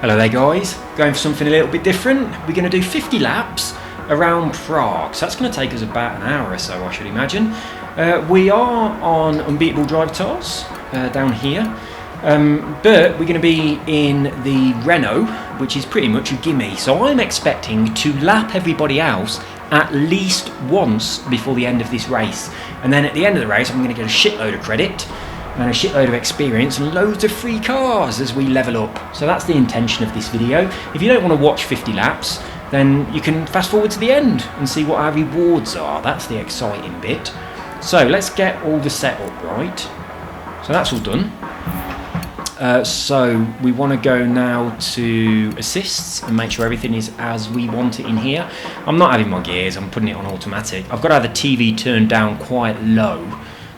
Hello there guys, going for something a little bit different. We're going to do 50 laps around Prague, so that's going to take us about an hour or so, I should imagine. We are on Unbeatable Drivatars down here, but we're going to be in the Renault, which is pretty much a gimme. So I'm expecting to lap everybody else at least once before the end of this race, and then at the end of the race I'm going to get a shitload of credit and a shitload of experience and loads of free cars as we level up. So that's the intention of this video. If you don't want to watch 50 laps, then you can fast forward to the end and see what our rewards are. That's the exciting bit. So let's get all the setup right. So that's all done. So we want to go now to assists and make sure everything is as we want it in here. I'm not having my gears, I'm putting it on automatic. I've got to have the TV turned down quite low,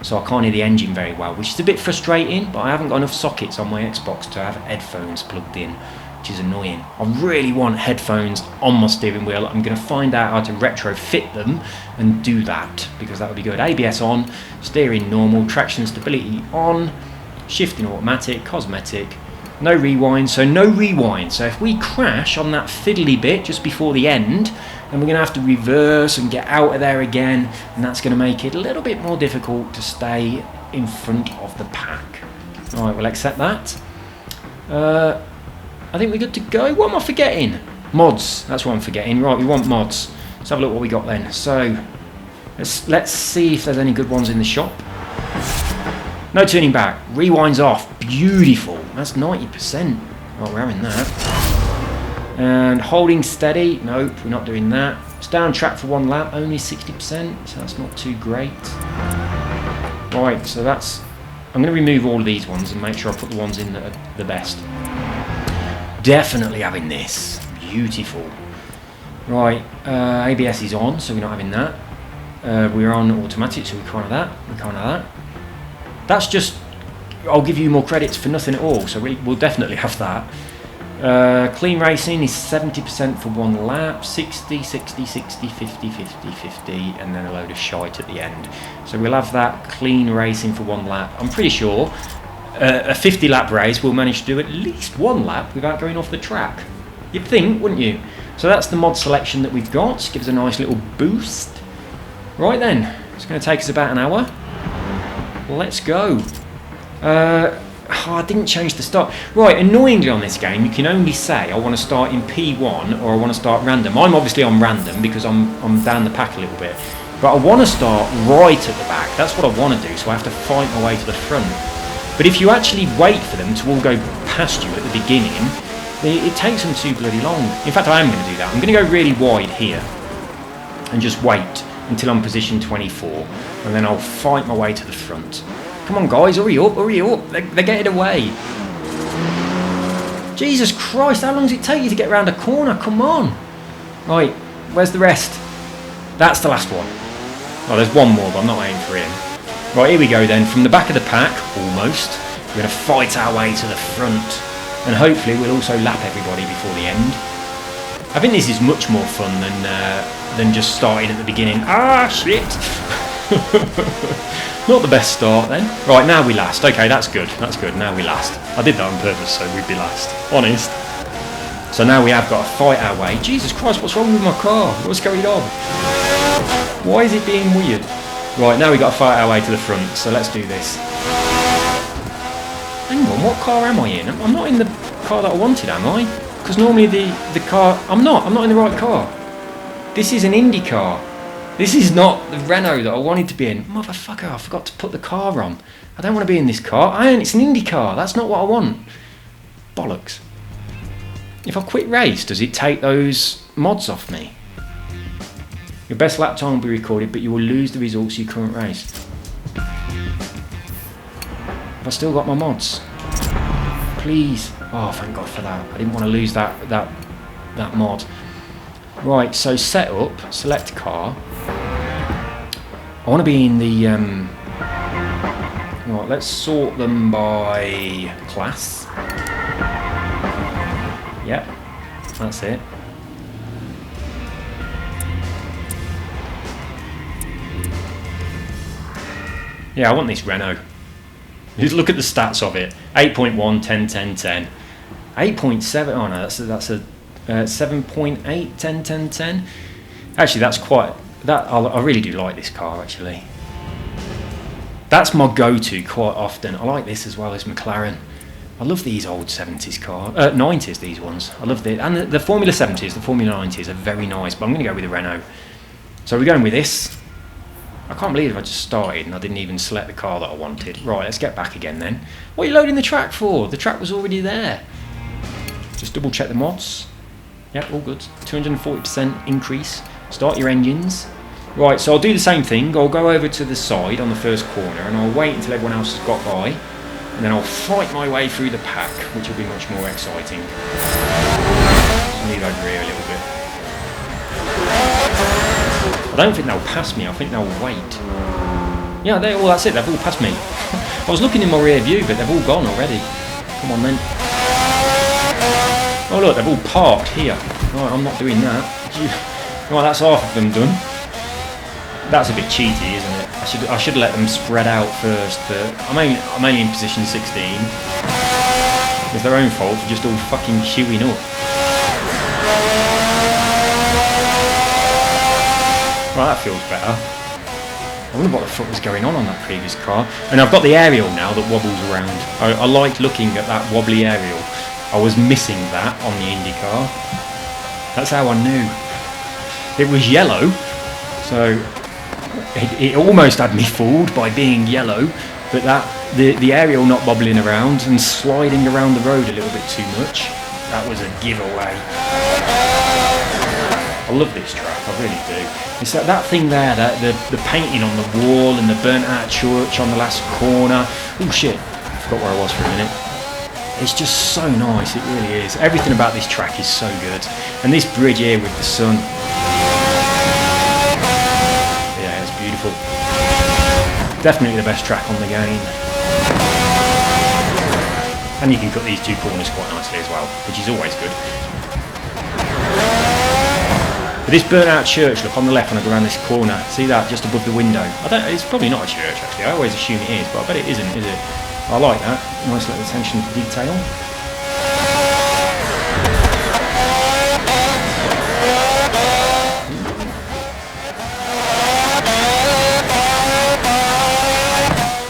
so I can't hear the engine very well, which is a bit frustrating, but I haven't got enough sockets on my Xbox to have headphones plugged in, which is annoying. I really want headphones on my steering wheel. I'm going to find out how to retrofit them and do that, because that would be good. ABS on, steering normal, traction stability on, shifting automatic, cosmetic, no rewind, so no rewind. So if we crash on that fiddly bit just before the end, then we're going to have to reverse and get out of there again, and that's going to make it a little bit more difficult to stay in front of the pack. Alright, we'll accept that. I think we're good to go. What am I forgetting? Mods, that's what I'm forgetting. Right, we want mods. Let's have a look what we got then. So, let's see if there's any good ones in the shop. No turning back. Rewind's off. Beautiful. That's 90%. Right, we're having that. And holding steady. Nope, we're not doing that. Stay on track for one lap. Only 60%. So that's not too great. Right, so that's... I'm going to remove all of these ones and make sure I put the ones in that are the best. Definitely having this. Beautiful. Right, ABS is on, so we're not having that. We're on automatic, so we can't have that. We can't have that. That's just, I'll give you more credits for nothing at all, so we'll definitely have that. Clean racing is 70% for one lap, 60, 60, 60, 50, 50, 50, and then a load of shite at the end. So we'll have that clean racing for one lap. I'm pretty sure a 50 lap race will manage to do at least one lap without going off the track. You'd think, wouldn't you? So that's the mod selection that we've got. Gives a nice little boost. Right then, it's going to take us about an hour. Let's go. I didn't change the start. Right, annoyingly on this game, you can only say I want to start in P1 or I want to start random. I'm obviously on random because I'm down the pack a little bit. But I want to start right at the back. That's what I want to do, so I have to fight my way to the front. But if you actually wait for them to all go past you at the beginning, it takes them too bloody long. In fact, I am going to do that. I'm going to go really wide here and just wait until I'm position 24, and then I'll fight my way to the front. Come on guys, hurry up, hurry up. They're getting away. Jesus Christ, how long does it take you to get around a corner? Come on. Right, where's the rest? That's the last one. Oh, there's one more, but I'm not aiming for him. Right, here we go then. From the back of the pack, almost, we're going to fight our way to the front. And hopefully we'll also lap everybody before the end. I think this is much more fun than just starting at the beginning. Ah, shit! Not the best start then. Right, now we last. Okay, that's good. That's good. Now we last. I did that on purpose, so we'd be last. Honest. So now we have got to fight our way. Jesus Christ, what's wrong with my car? What's going on? Why is it being weird? Right, now we've got to fight our way to the front, so let's do this. Hang on, what car am I in? I'm not in the car that I wanted, am I? Because normally the car... I'm not in the right car. This is an Indy car. This is not the Renault that I wanted to be in. Motherfucker, I forgot to put the car on. I don't want to be in this car. It's an Indy car. That's not what I want. Bollocks. If I quit race, does it take those mods off me? Your best lap time will be recorded, but you will lose the results of your current race. Have I still got my mods? Please. Oh, thank God for that. I didn't want to lose that mod. Right, so setup, select car. I want to be in the... right, let's sort them by class. Yep, that's it. Yeah, I want this Renault. Just look at the stats of it. 8.1, 10, 10, 10. 8.7. Oh no, that's a 7.8, 10, 10, 10. Actually, that's quite. I really do like this car. Actually, that's my go-to quite often. I like this as well as McLaren. I love these old 70s cars, 90s. These ones. I love and the Formula 70s, the Formula 90s are very nice. But I'm going to go with the Renault. So we're going with this. I can't believe I just started and I didn't even select the car that I wanted. Right, let's get back again then. What are you loading the track for? The track was already there. Just double check the mods. Yep, all good. 240% increase. Start your engines. Right, so I'll do the same thing. I'll go over to the side on the first corner and I'll wait until everyone else has got by. And then I'll fight my way through the pack, which will be much more exciting. Just move over here a little bit. I don't think they'll pass me, I think they'll wait. Yeah, well that's it, they've all passed me. I was looking in my rear view, but they've all gone already. Come on then. Oh look, they've all parked here. Right, I'm not doing that. Right, that's half of them done. That's a bit cheaty, isn't it? I should let them spread out first, but I'm only in position 16. It's their own fault for just all fucking queuing up. Right, that feels better. I wonder what the fuck was going on that previous car. And I've got the aerial now that wobbles around. I like looking at that wobbly aerial. I was missing that on the Indy car. That's how I knew. It was yellow, so it almost had me fooled by being yellow, but the aerial not bobbling around and sliding around the road a little bit too much, that was a giveaway. I love this track, I really do. It's that thing there, the painting on the wall and the burnt out church on the last corner. Oh shit, I forgot where I was for a minute. It's just so nice, it really is. Everything about this track is so good. And this bridge here with the sun. Yeah, it's beautiful. Definitely the best track on the game. And you can cut these two corners quite nicely as well, which is always good. But this burnt out church, look on the left when I go around this corner, see that just above the window? It's probably not a church actually, I always assume it is, but I bet it isn't, is it? I like that, nice little attention to detail.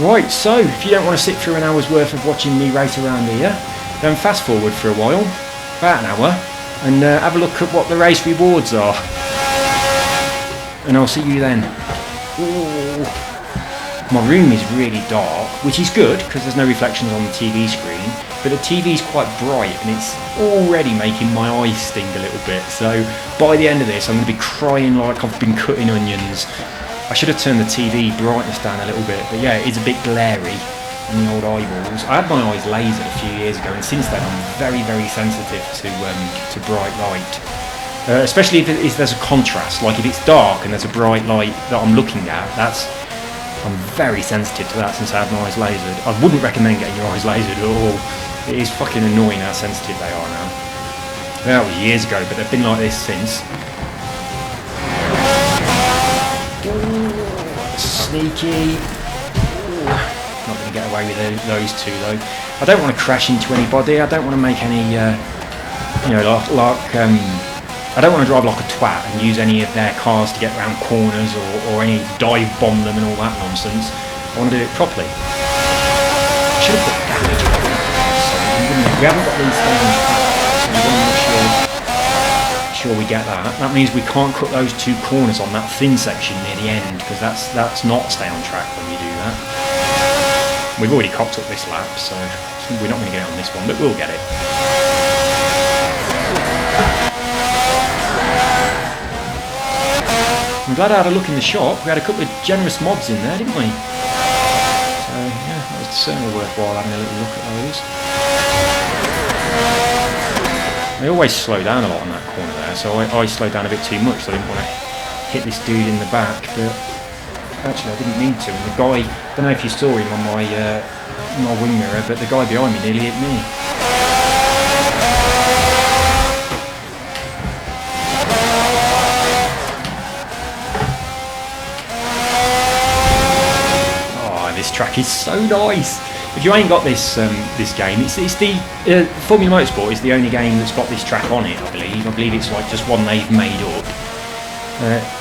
Right, so if you don't want to sit through an hour's worth of watching me race around here, then fast forward for a while, about an hour, and have a look at what the race rewards are. And I'll see you then. Ooh. My room is really dark, which is good because there's no reflections on the TV screen, but the TV's quite bright and it's already making my eyes sting a little bit. So by the end of this I'm going to be crying like I've been cutting onions. I should have turned the TV brightness down a little bit, but yeah, it's a bit glary on the old eyeballs. I had my eyes lasered a few years ago and since then I'm very, very sensitive to bright light. Especially if there's a contrast, like if it's dark and there's a bright light that I'm looking at, I'm very sensitive to that since I had my eyes lasered. I wouldn't recommend getting your eyes lasered at all. It is fucking annoying how sensitive they are now. That was years ago, but they've been like this since. Ooh, sneaky. Ooh, not going to get away with those two though. I don't want to crash into anybody. I don't want to make any, I don't want to drive like a twat and use any of their cars to get around corners or any dive bomb them and all that nonsense. I want to do it properly. I should have put damage on it. We haven't got these things back, so we want to make sure we get that. That means we can't cut those two corners on that thin section near the end because that's not stay on track when you do that. We've already cocked up this lap, so we're not going to get it on this one, but we'll get it. I'm glad I had a look in the shop. We had a couple of generous mods in there, didn't we? So yeah, that was certainly worthwhile having a little look at those. They always slow down a lot on that corner there, so I slowed down a bit too much, so I didn't want to hit this dude in the back, but actually I didn't need to. And the guy, I don't know if you saw him on my wing mirror, but the guy behind me nearly hit me. This track is so nice. if you ain't got this this game, it's the Formula Motorsport is the only game that's got this track on it. I believe it's like just one they've made up.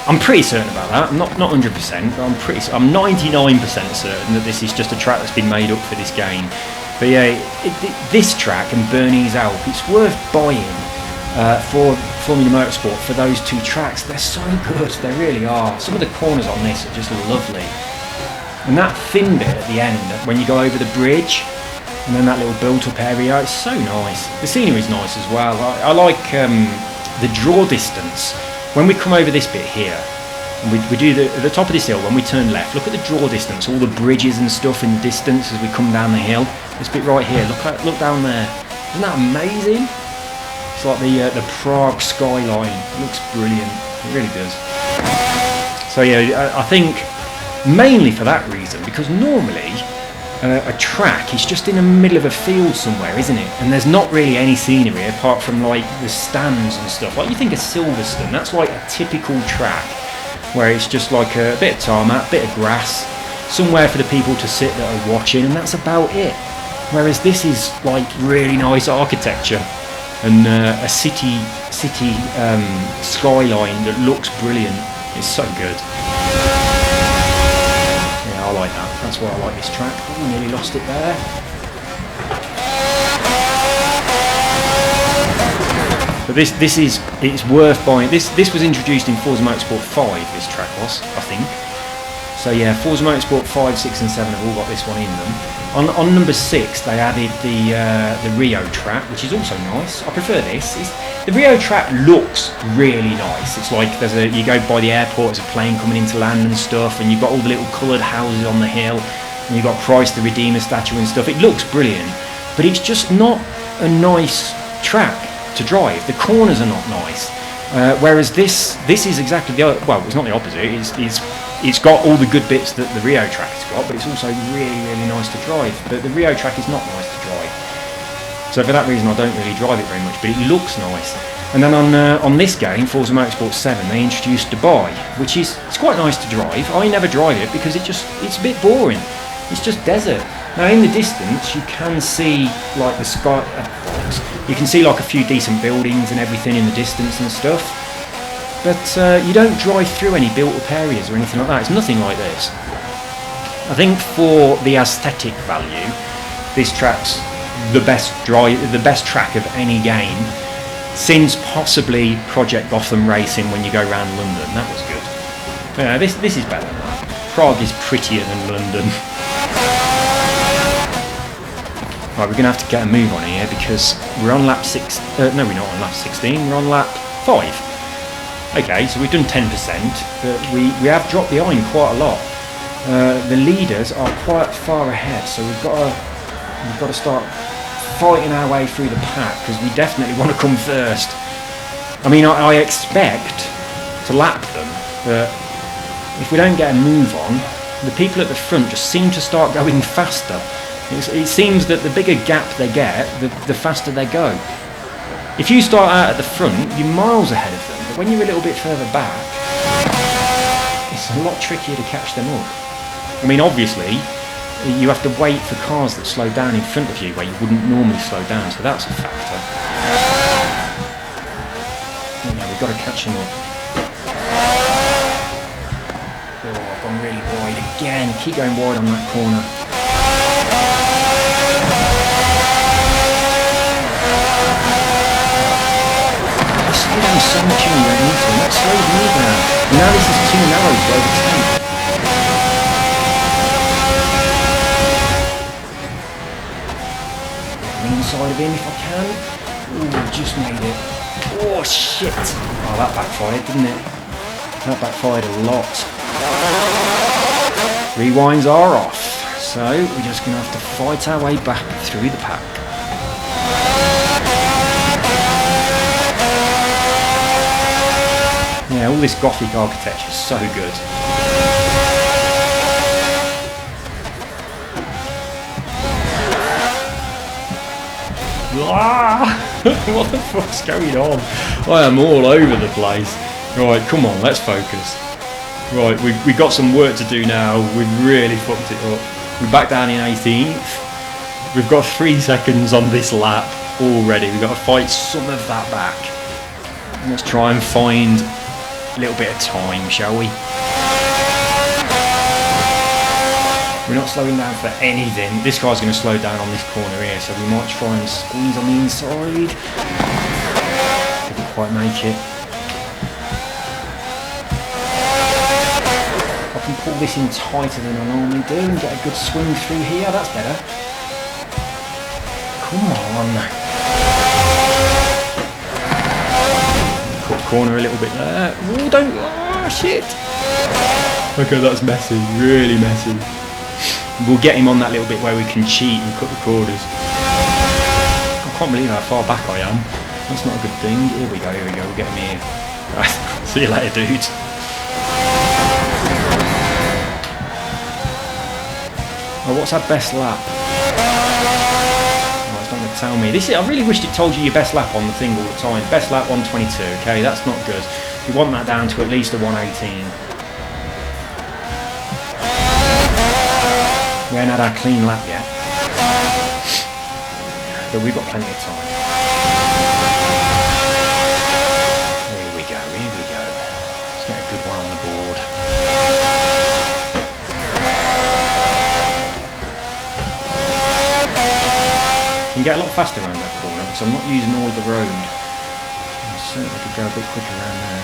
I'm pretty certain about that. I'm not 100%, but I'm 99% certain that this is just a track that's been made up for this game. But yeah, this track and Bernese Alp, it's worth buying for Formula Motorsport for those two tracks. They're so good, they really are. Some of the corners on this are just lovely. And that thin bit at the end, when you go over the bridge, and then that little built-up area, it's so nice. The scenery is nice as well. I like the draw distance. When we come over this bit here, and we do at the top of this hill, when we turn left, look at the draw distance, all the bridges and stuff in the distance as we come down the hill. This bit right here, look down there. Isn't that amazing? It's like the Prague skyline. It looks brilliant. It really does. So yeah, I think mainly for that reason, because normally a track is just in the middle of a field somewhere, isn't it? And there's not really any scenery apart from like the stands and stuff. Like you think of Silverstone, that's like a typical track where it's just like a bit of tarmac, bit of grass, somewhere for the people to sit that are watching, and that's about it. Whereas this is like really nice architecture and a city skyline that looks brilliant. It's so good. I like that. That's why I like this track. Oh, nearly lost it there. But it's worth buying. This was introduced in Forza Motorsport 5. This track was, I think. So yeah, Forza Motorsport 5, 6, and 7 have all got this one in them. On number 6, they added the Rio track, which is also nice. I prefer this. The Rio track looks really nice. It's like you go by the airport, there's a plane coming into land and stuff, and you've got all the little coloured houses on the hill, and you've got Christ the Redeemer statue and stuff. It looks brilliant, but it's just not a nice track to drive. The corners are not nice. Whereas this is exactly the other. Well, it's not the opposite. It's got all the good bits that the Rio track has got, but it's also really, really nice to drive. But the Rio track is not nice to drive. So for that reason, I don't really drive it very much, but it looks nice. And then on this game, Forza Motorsport 7, they introduced Dubai, which it's quite nice to drive. I never drive it because it's a bit boring. It's just desert. Now in the distance, you can see like the sky. You can see like a few decent buildings and everything in the distance and stuff. But you don't drive through any built-up areas or anything like that. It's nothing like this. I think for the aesthetic value, this track's the best track of any game since possibly Project Gotham Racing when you go around London. That was good. But yeah, this is better than that. Prague is prettier than London. Right, we're going to have to get a move on here because we're on lap 6. No, we're not on lap 16. We're on lap 5. Okay, so we've done 10%, but we have dropped behind quite a lot. The leaders are quite far ahead, so we've got to start fighting our way through the pack because we definitely want to come first. I mean, I expect to lap them, but if we don't get a move on, the people at the front just seem to start going faster. It seems that the bigger gap they get, the faster they go. If you start out at the front, you're miles ahead of them, but when you're a little bit further back, it's a lot trickier to catch them up. I mean, obviously, you have to wait for cars that slow down in front of you where you wouldn't normally slow down, so that's a factor. Yeah, we've got to catch them up. Oh, I've gone really wide again. Keep going wide on that corner. I slow down so much when you don't need to, and that slows me down. And now this is too narrow to overtake. Inside of him if I can. Ooh, just made it. Oh shit! Oh, that backfired, didn't it? That backfired a lot. Rewinds are off, so we're just going to have to fight our way back through the pack. Yeah, all this Gothic architecture is so good. What the fuck's going on? I am all over the place. Right, come on, let's focus. Right, we got some work to do now. We've really fucked it up. We're back down in 18th. We've got 3 seconds on this lap already. We've got to fight some of that back. Let's try and find a little bit of time, shall we? We're not slowing down for anything. This guy's going to slow down on this corner here, so we might try and squeeze on the inside. Didn't quite make it. I can pull this in tighter than I normally do and get a good swing through here. That's better. Come on. Cut corner a little bit there. Oh, don't. Oh, shit. Okay, that's messy. Really messy. We'll get him on that little bit where we can cheat and cut the corners. I can't believe how far back I am. That's not a good thing. Here we go, we'll get him here. Right. See you later, dudes. Oh, what's our best lap? Oh, it's not going to tell me. I really wished it told you your best lap on the thing all the time. Best lap 122, okay, that's not good. You want that down to at least a 118. We ain't had our clean lap yet, but we've got plenty of time. Here we go. Let's get a good one on the board. You can get a lot faster around that corner because I'm not using all of the road. I certainly could go a bit quicker around there.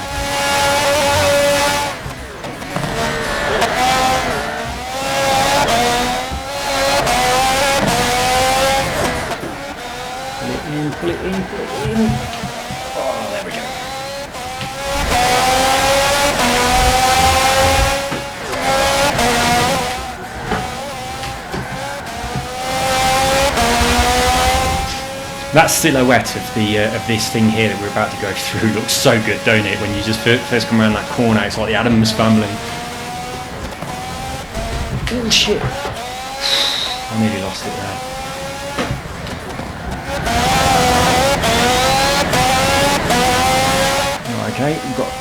Pull it in. Oh, there we go. That silhouette of this thing here that we're about to go through looks so good, don't it? When you just first come around that corner, it's like the Addams Family. Oh shit! I nearly lost it there. Okay, we've got,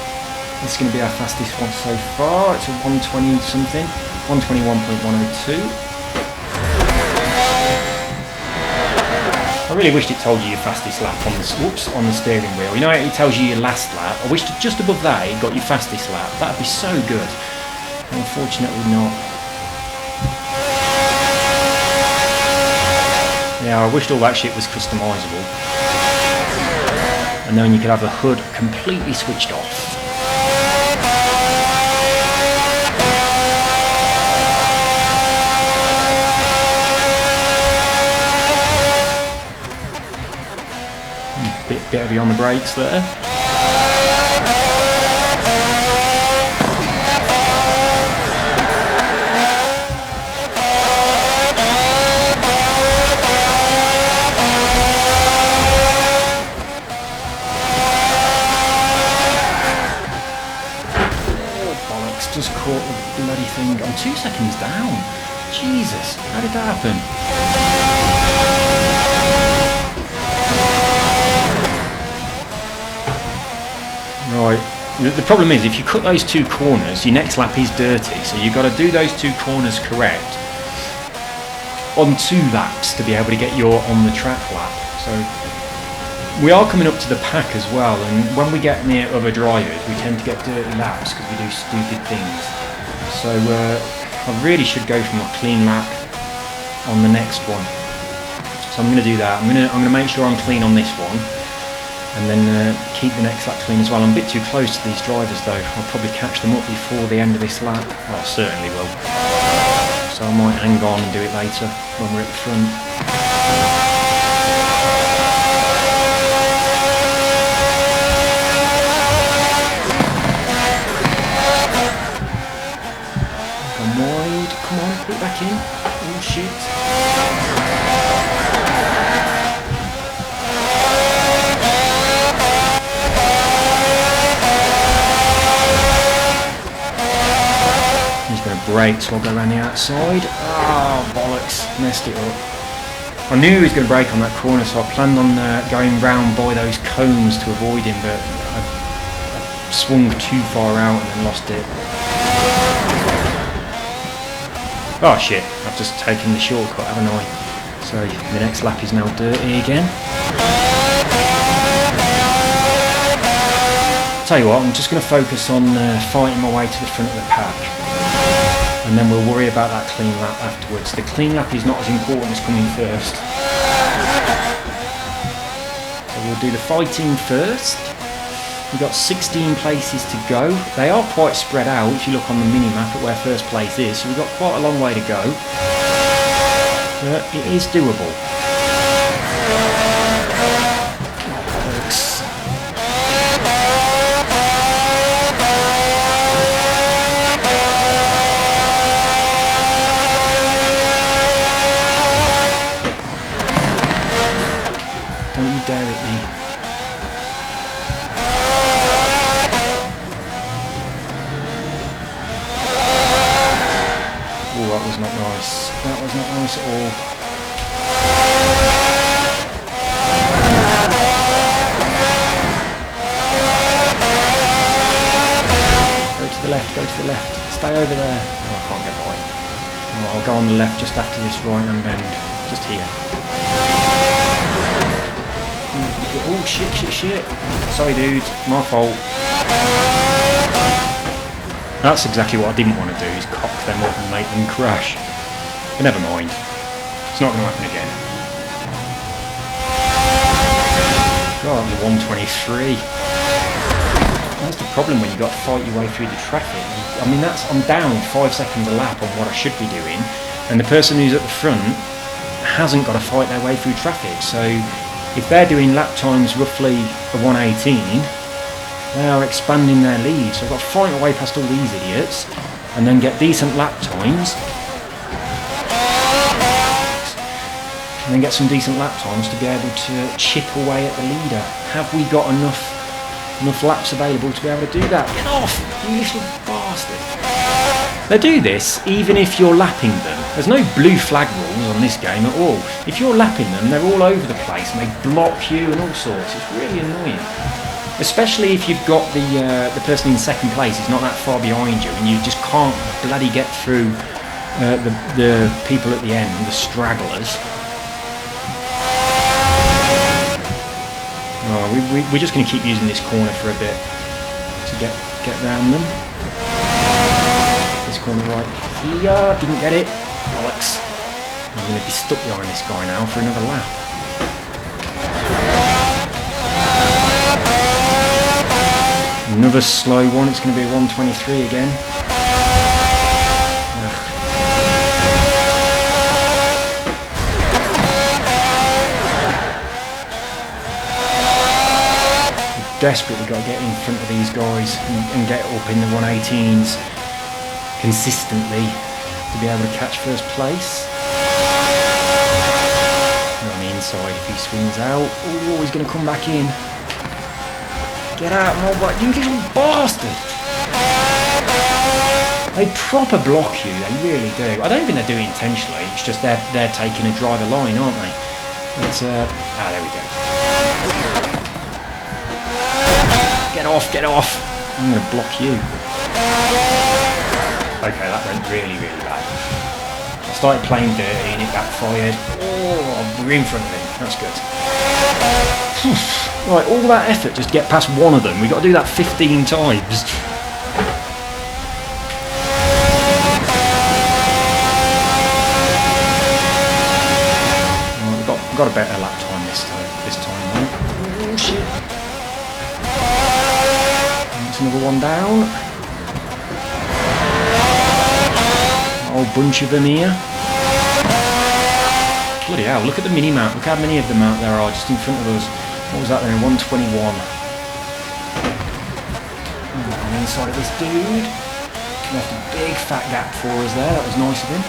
this is going to be our fastest one so far. It's a 120 something, 121.102. I really wished it told you your fastest lap on the steering wheel. You know, it tells you your last lap. I wished just above that it got your fastest lap. That'd be so good. Unfortunately not. Yeah, I wished all that shit was customisable. And then you could have the hood completely switched off. Bit heavy on the brakes there. Just caught the bloody thing. I'm 2 seconds down. Jesus, how did that happen? Right. The problem is, if you cut those 2 corners, your next lap is dirty. So you've got to do those 2 corners correct on 2 laps to be able to get your on the track lap. So we are coming up to the pack as well, and when we get near other drivers we tend to get dirty laps because we do stupid things. So I really should go for my clean lap on the next one. So I'm going to do that. I'm going to make sure I'm clean on this one, and then keep the next lap clean as well. I'm a bit too close to these drivers though. I'll probably catch them up before the end of this lap. Well, I certainly will. So I might hang on and do it later when we're at the front. Wide, come on, put it back in. Oh shit. He's going to brake, so I'll go around the outside. Oh, bollocks, messed it up. I knew he was going to brake on that corner, so I planned on going round by those cones to avoid him, but I swung too far out and then lost it. Oh shit, I've just taken the shortcut, haven't I? So the next lap is now dirty again. Tell you what, I'm just going to focus on fighting my way to the front of the pack, and then we'll worry about that clean lap afterwards. The clean lap is not as important as coming first. So we'll do the fighting first. We've got 16 places to go. They are quite spread out if you look on the mini-map at where first place is, so we've got quite a long way to go. But it is doable. Don't you dare hit me. Oh, that was not nice. That was not nice at all. Go to the left, go to the left. Stay over there. Oh, I can't get by. Oh, I'll go on the left just after this right-hand bend. Just here. Oh, shit, shit, shit. Sorry, dude. My fault. That's exactly what I didn't want to do, is cock them up and make them crash. But never mind. It's not going to happen again. God, the 123. That's the problem when you've got to fight your way through the traffic. I mean, I'm down 5 seconds a lap on what I should be doing, and the person who's at the front hasn't got to fight their way through traffic. So if they're doing lap times roughly a 118, they are expanding their lead. So I've got to fight my way past all these idiots and then get decent lap times. And then get some decent lap times to be able to chip away at the leader. Have we got enough laps available to be able to do that? Get off, you little bastard. They do this even if you're lapping them. There's no blue flag rules on this game at all. If you're lapping them, they're all over the place and they block you and all sorts. It's really annoying. Especially if you've got the person in second place is not that far behind you and you just can't bloody get through the people at the end, the stragglers. Oh, we're just going to keep using this corner for a bit to get around them. This corner right here, didn't get it. Alex, I'm going to be stuck behind this guy now for another lap. Another slow one, it's going to be a 123 again. Desperately got to get in front of these guys and get up in the 118s consistently to be able to catch first place. And on the inside, if he swings out, oh, he's going to come back in. Get out, Mulbot, you little bastard! They proper block you, they really do. I don't think they do it intentionally, it's just they're taking a driver line, aren't they? But, there we go. Get off, get off! I'm going to block you. Okay, that went really, really bad. I started playing dirty and it backfired. Oh, we're in front of him, that's good. Right, all that effort just to get past one of them. We've got to do that 15 times. Oh, we've got a better lap time this time, right? Oh shit. That's another one down. A whole bunch of them here. Bloody hell, look at the mini-map. Look how many of them out there are just in front of us. What was that then? 121. On the inside of this dude. Left a big fat gap for us there. That was nice of him.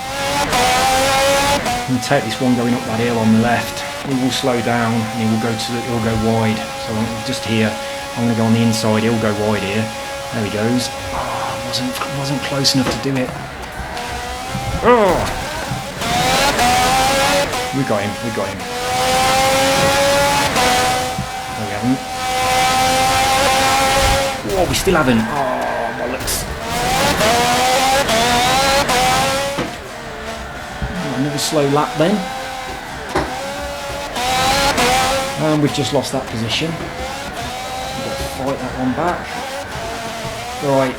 I'm going to take this one going up that hill on the left. He will slow down and he will go wide. So just here, I'm going to go on the inside. He'll go wide here. There he goes. Oh, wasn't close enough to do it. Oh. We got him. No, we haven't. Oh, we still haven't. Oh, bollocks. Another slow lap then. And we've just lost that position. We've got to fight that one back. Right,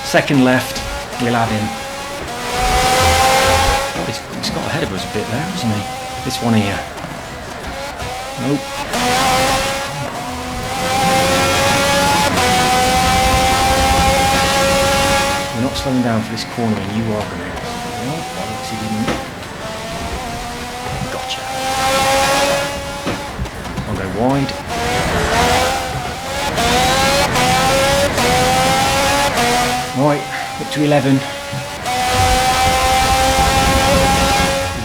second left, we'll have him. Oh, he's got ahead of us a bit there, hasn't he? This one here. Nope. We're not slowing down for this corner, and you are going to. Oh, bollocks, he didn't. Gotcha. I'll go wide. Right, up to 11.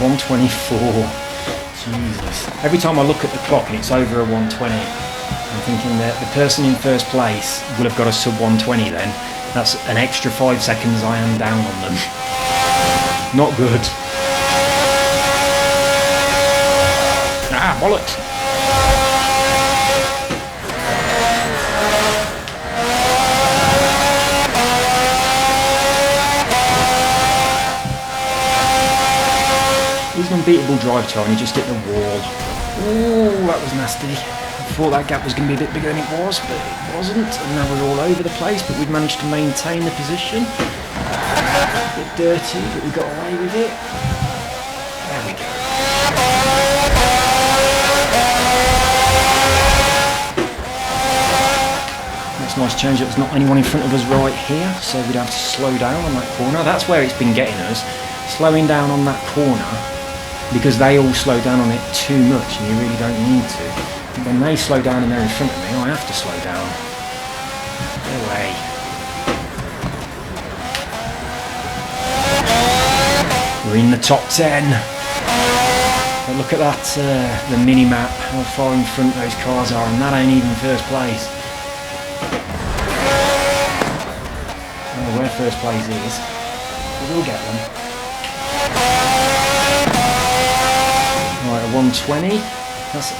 124. Jesus. Every time I look at the clock and it's over a 120, I'm thinking that the person in first place will have got a sub 120 then. That's an extra 5 seconds I am down on them. Not good. Ah, bollocks. He's an unbeatable Drivatar and he just hit the wall. Oh, that was nasty. I thought that gap was going to be a bit bigger than it was, but it wasn't. And now we're all over the place, but we've managed to maintain the position. A bit dirty, but we got away with it. There we go. That's a nice change. There's not anyone in front of us right here, so we'd have to slow down on that corner. That's where it's been getting us. Slowing down on that corner, because they all slow down on it too much and you really don't need to. When they slow down and they're in front of me, I have to slow down. Get away. We're in the top 10. But look at that, the mini-map, how far in front those cars are, and that ain't even first place. I don't know where first place is, but we'll get them. Right, a 120.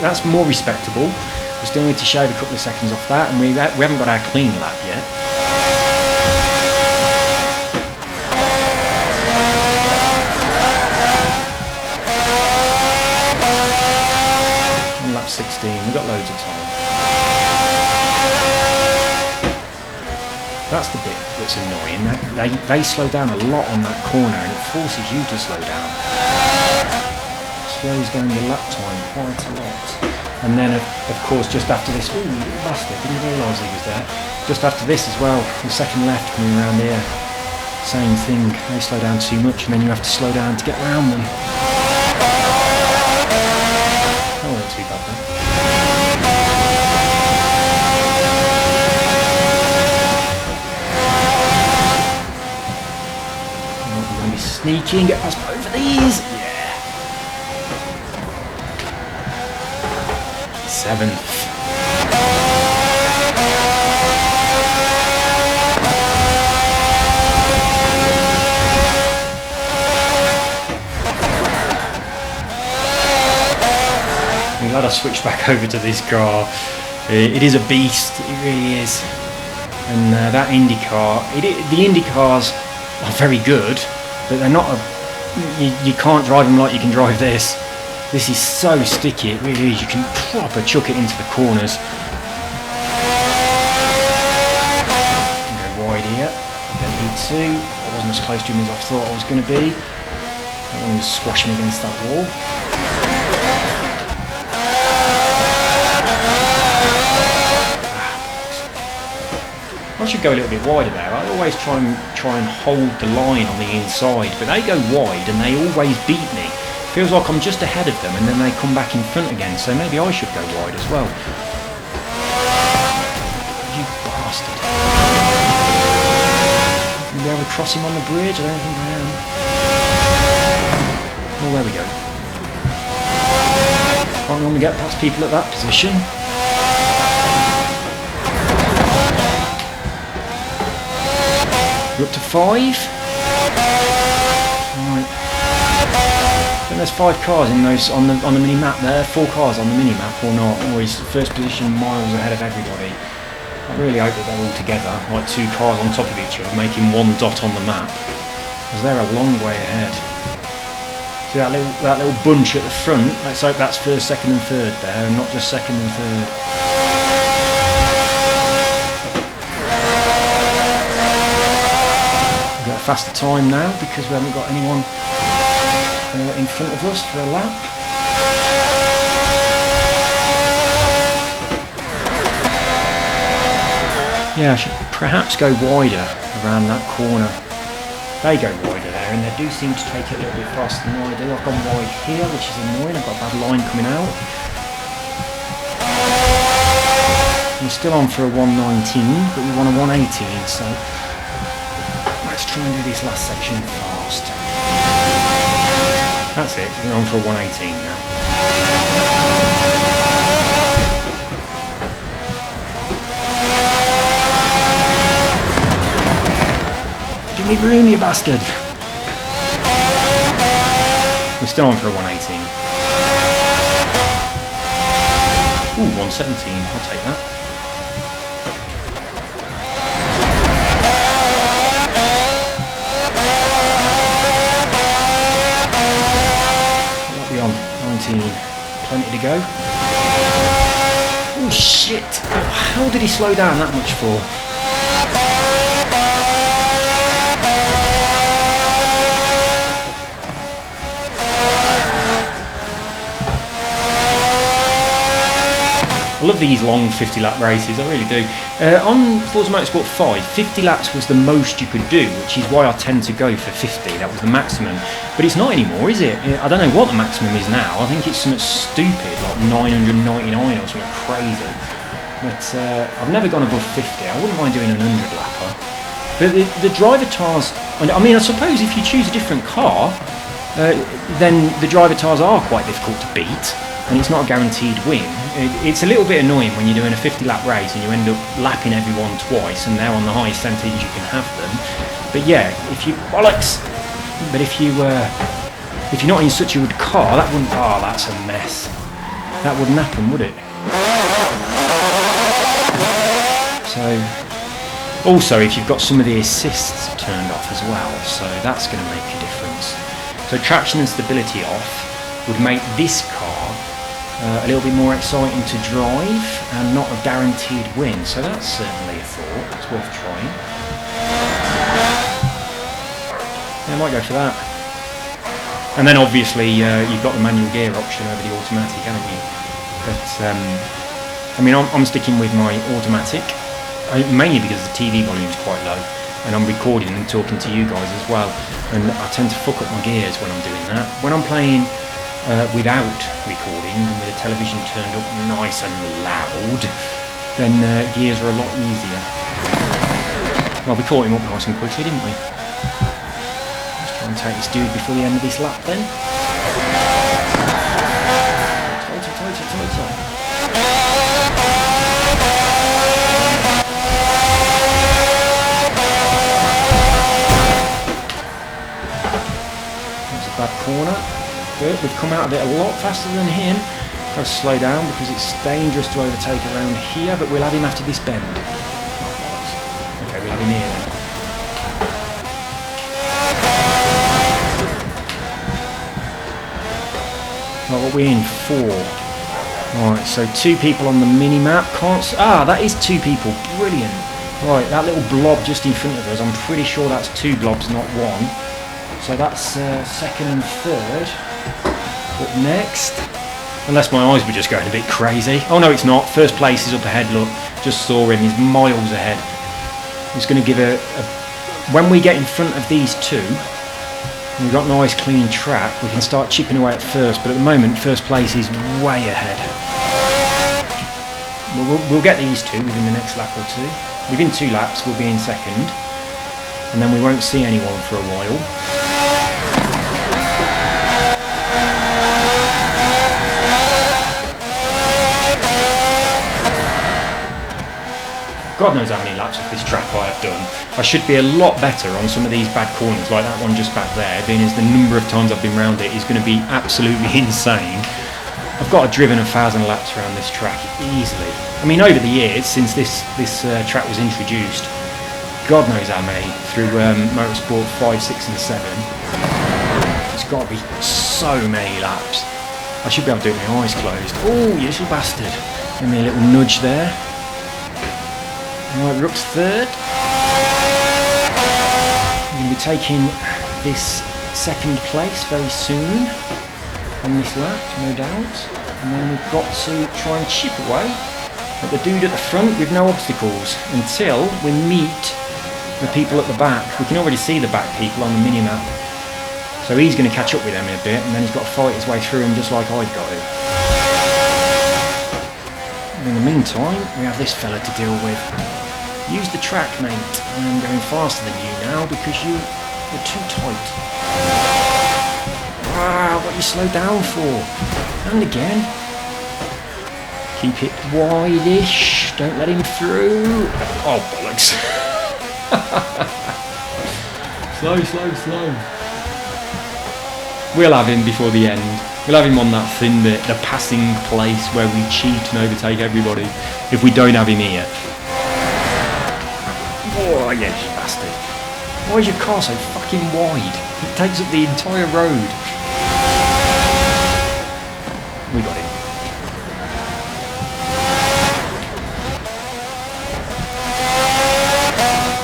That's more respectable. We still need to shave a couple of seconds off that, and we haven't got our clean lap yet. On lap 16, we've got loads of time. That's the bit that's annoying. They slow down a lot on that corner, and it forces you to slow down. Slows down your lap time quite a lot. And then of course just after this, ooh, you bastard, didn't realise he was there. Just after this as well, the second left coming around here, same thing, they slow down too much and then you have to slow down to get around them. That wasn't too bad then. We're going to be sneaky and get past both of these. Seventh. I'm glad I switched back over to this car. It is a beast, it really is. And that Indy car, the Indy cars are very good, but they're not you can't drive them like you can drive this. This is so sticky, it really is. You can proper chuck it into the corners. Go wide here. Don't need to. I wasn't as close to him as I thought I was going to be. I don't want to squash him against that wall. I should go a little bit wider there. I always try and hold the line on the inside, but they go wide and they always beat me. Feels like I'm just ahead of them and then they come back in front again, so maybe I should go wide as well. You bastard. Will I be able to cross him on the bridge? I don't think I am. Oh, there we go. Can't normally get past people at that position. We're up to 5. Right. And there's 5 cars in those on the mini map there. 4 cars on the mini map or not. Or he's first position miles ahead of everybody. I really hope that they're all together, like 2 cars on top of each other, making 1 dot on the map. Because they're a long way ahead. See that little bunch at the front? Let's hope that's first, second and third there, and not just second and third. We've got a faster time now because we haven't got anyone in front of us for a lap. Yeah, I should perhaps go wider around that corner. They go wider there, and they do seem to take it a little bit faster than I do. I've gone wide here, which is annoying. I've got a bad line coming out. We're still on for a 119, but we want a 118, so let's try and do this last section fast. That's it, we're on for a 118 now. Give me room, you bastard! We're still on for a 118. Ooh, 117, I'll take that. That'll be on 19, plenty to go. Oh shit! How did he slow down that much for? I love these long 50 lap races, I really do. On Forza Motorsport 5, 50 laps was the most you could do, which is why I tend to go for 50, that was the maximum. But it's not anymore, is it? I don't know what the maximum is now, I think it's something stupid, like 999 or something crazy. But I've never gone above 50, I wouldn't mind doing an 100 lapper. But the Drivatars, I mean, I suppose if you choose a different car, then the Drivatars are quite difficult to beat. And it's not a guaranteed win. It's a little bit annoying when you're doing a 50 lap race and you end up lapping everyone twice and they're on the highest percentage you can have them. But yeah, if you bollocks. But if you're not in such a good car, that wouldn't. Oh, that's a mess. That wouldn't happen, would it? So, also if you've got some of the assists turned off as well, so that's going to make a difference. So traction and stability off would make this car a little bit more exciting to drive and not a guaranteed win, so that's certainly a thought, it's worth trying. Yeah, I might go for that. And then obviously you've got the manual gear option over the automatic, haven't you? But I mean, I'm sticking with my automatic, mainly because the TV volume is quite low and I'm recording and talking to you guys as well, and I tend to fuck up my gears when I'm doing that. When I'm playing without recording and with the television turned up nice and loud, then gears are a lot easier. Well, we caught him up nice and quickly, didn't we? Let's try and take this dude before the end of this lap then. Tighter. That's a bad corner. Good, we've come out of it a lot faster than him. Got to slow down because it's dangerous to overtake around here, but we'll have him after this bend. Okay, we'll have him here then. Right, what are we in? 4. Right, so 2 people on the mini-map. That is 2 people. Brilliant. Right, that little blob just in front of us, I'm pretty sure that's 2 blobs, not 1. So that's second and third. Up next, unless my eyes were just going a bit crazy. Oh no, it's not. First place is up ahead, look. Just saw him, he's miles ahead. He's going to give when we get in front of these 2, we've got nice clean track, we can start chipping away at first, but at the moment first place is way ahead. We'll get these 2 within the next lap or 2. Within 2 laps we'll be in second, and then we won't see anyone for a while. God knows how many laps of this track I have done. I should be a lot better on some of these bad corners, like that one just back there, being as the number of times I've been around it is going to be absolutely insane. I've got driven 1,000 laps around this track easily. I mean, over the years, since this track was introduced, God knows how many, through Motorsport 5, 6 and 7, it's got to be so many laps. I should be able to do it with my eyes closed. Oh, you little bastard. Give me a little nudge there. Right, Rook's third. I'm going to be taking this second place very soon on this lap, no doubt. And then we've got to try and chip away at the dude at the front with no obstacles until we meet the people at the back. We can already see the back people on the mini-map. So he's going to catch up with them in a bit, and then he's got to fight his way through them just like I've got to. And in the meantime, we have this fella to deal with. Use the track, mate. I'm going faster than you now because you're too tight. Ah, what you slow down for? And again. Keep it wide-ish. Don't let him through. Oh, bollocks. Slow. We'll have him before the end. We'll have him on that thin bit, the passing place where we cheat and overtake everybody, if we don't have him here. Oh, yes, you bastard. Why is your car so fucking wide? It takes up the entire road. We got him.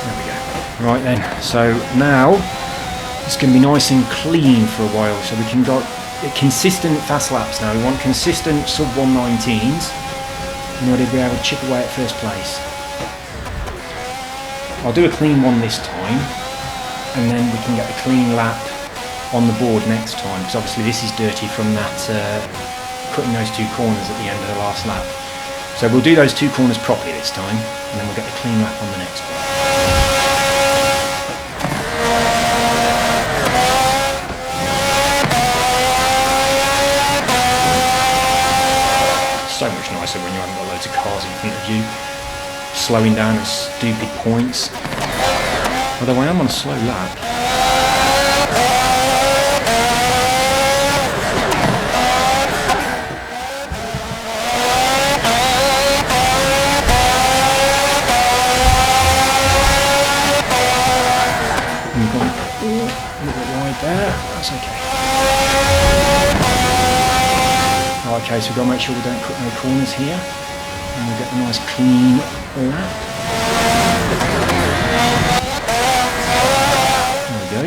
There we go. Right then, so now it's going to be nice and clean for a while, so we can get consistent fast laps now. We want consistent sub 119s in order to be able to chip away at first place. I'll do a clean one this time, and then we can get the clean lap on the board next time, because obviously this is dirty from that cutting those two corners at the end of the last lap. So we'll do those two corners properly this time, and then we'll get the clean lap on the next one. So much nicer when you haven't got loads of cars in front of you slowing down at stupid points. Although I am on a slow lap. We've gone a little bit wide there, that's okay. Okay, so we've got to make sure we don't cut no corners here, and we'll get a nice clean lap. There we go.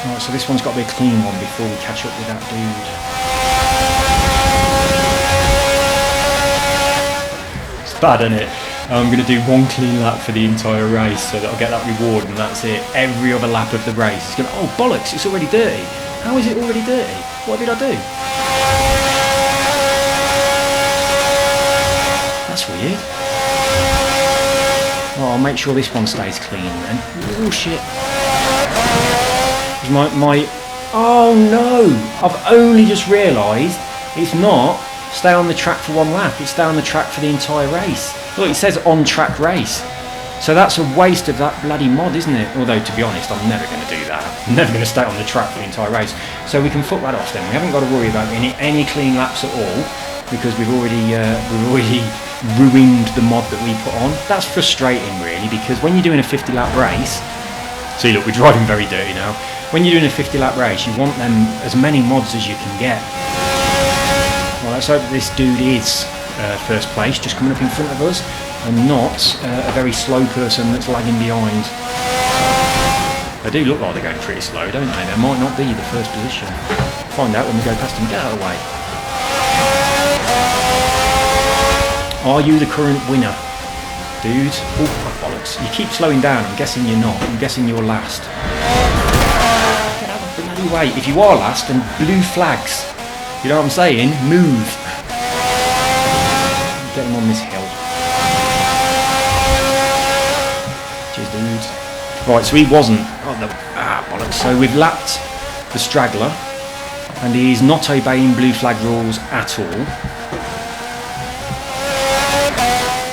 Right, so this one's got to be a clean one before we catch up with that dude. It's bad, isn't it? I'm going to do one clean lap for the entire race so that I'll get that reward, and that's it. Every other lap of the race is going to, oh bollocks, it's already dirty. How is it already dirty? What did I do? That's weird. Oh, I'll make sure this one stays clean then. Oh shit. Oh no! I've only just realised it's not stay on the track for one lap, it's stay on the track for the entire race. Look, it says on track race. So that's a waste of that bloody mod, isn't it? Although, to be honest, I'm never going to do that. I'm never going to stay on the track for the entire race. So we can fuck that off then. We haven't got to worry about any clean laps at all, because we've already ruined the mod that we put on. That's frustrating, really, because when you're doing a 50 lap race, see, look, we're driving very dirty now. When you're doing a 50 lap race, you want them as many mods as you can get. Well, let's hope this dude is first place, just coming up in front of us, and not a very slow person that's lagging behind. They do look like they're going pretty slow, don't they? They might not be the first position. Find out when we go past them. Get out of the way. Are you the current winner, dude? Oh, bollocks. You keep slowing down. I'm guessing you're not. I'm guessing you're last. Get out of the bloody way. If you are last, then blue flags. You know what I'm saying? Move. Get him on this hill. Cheers, dude. Right, so he wasn't. Oh, bollocks. So we've lapped the straggler, and he's not obeying blue flag rules at all.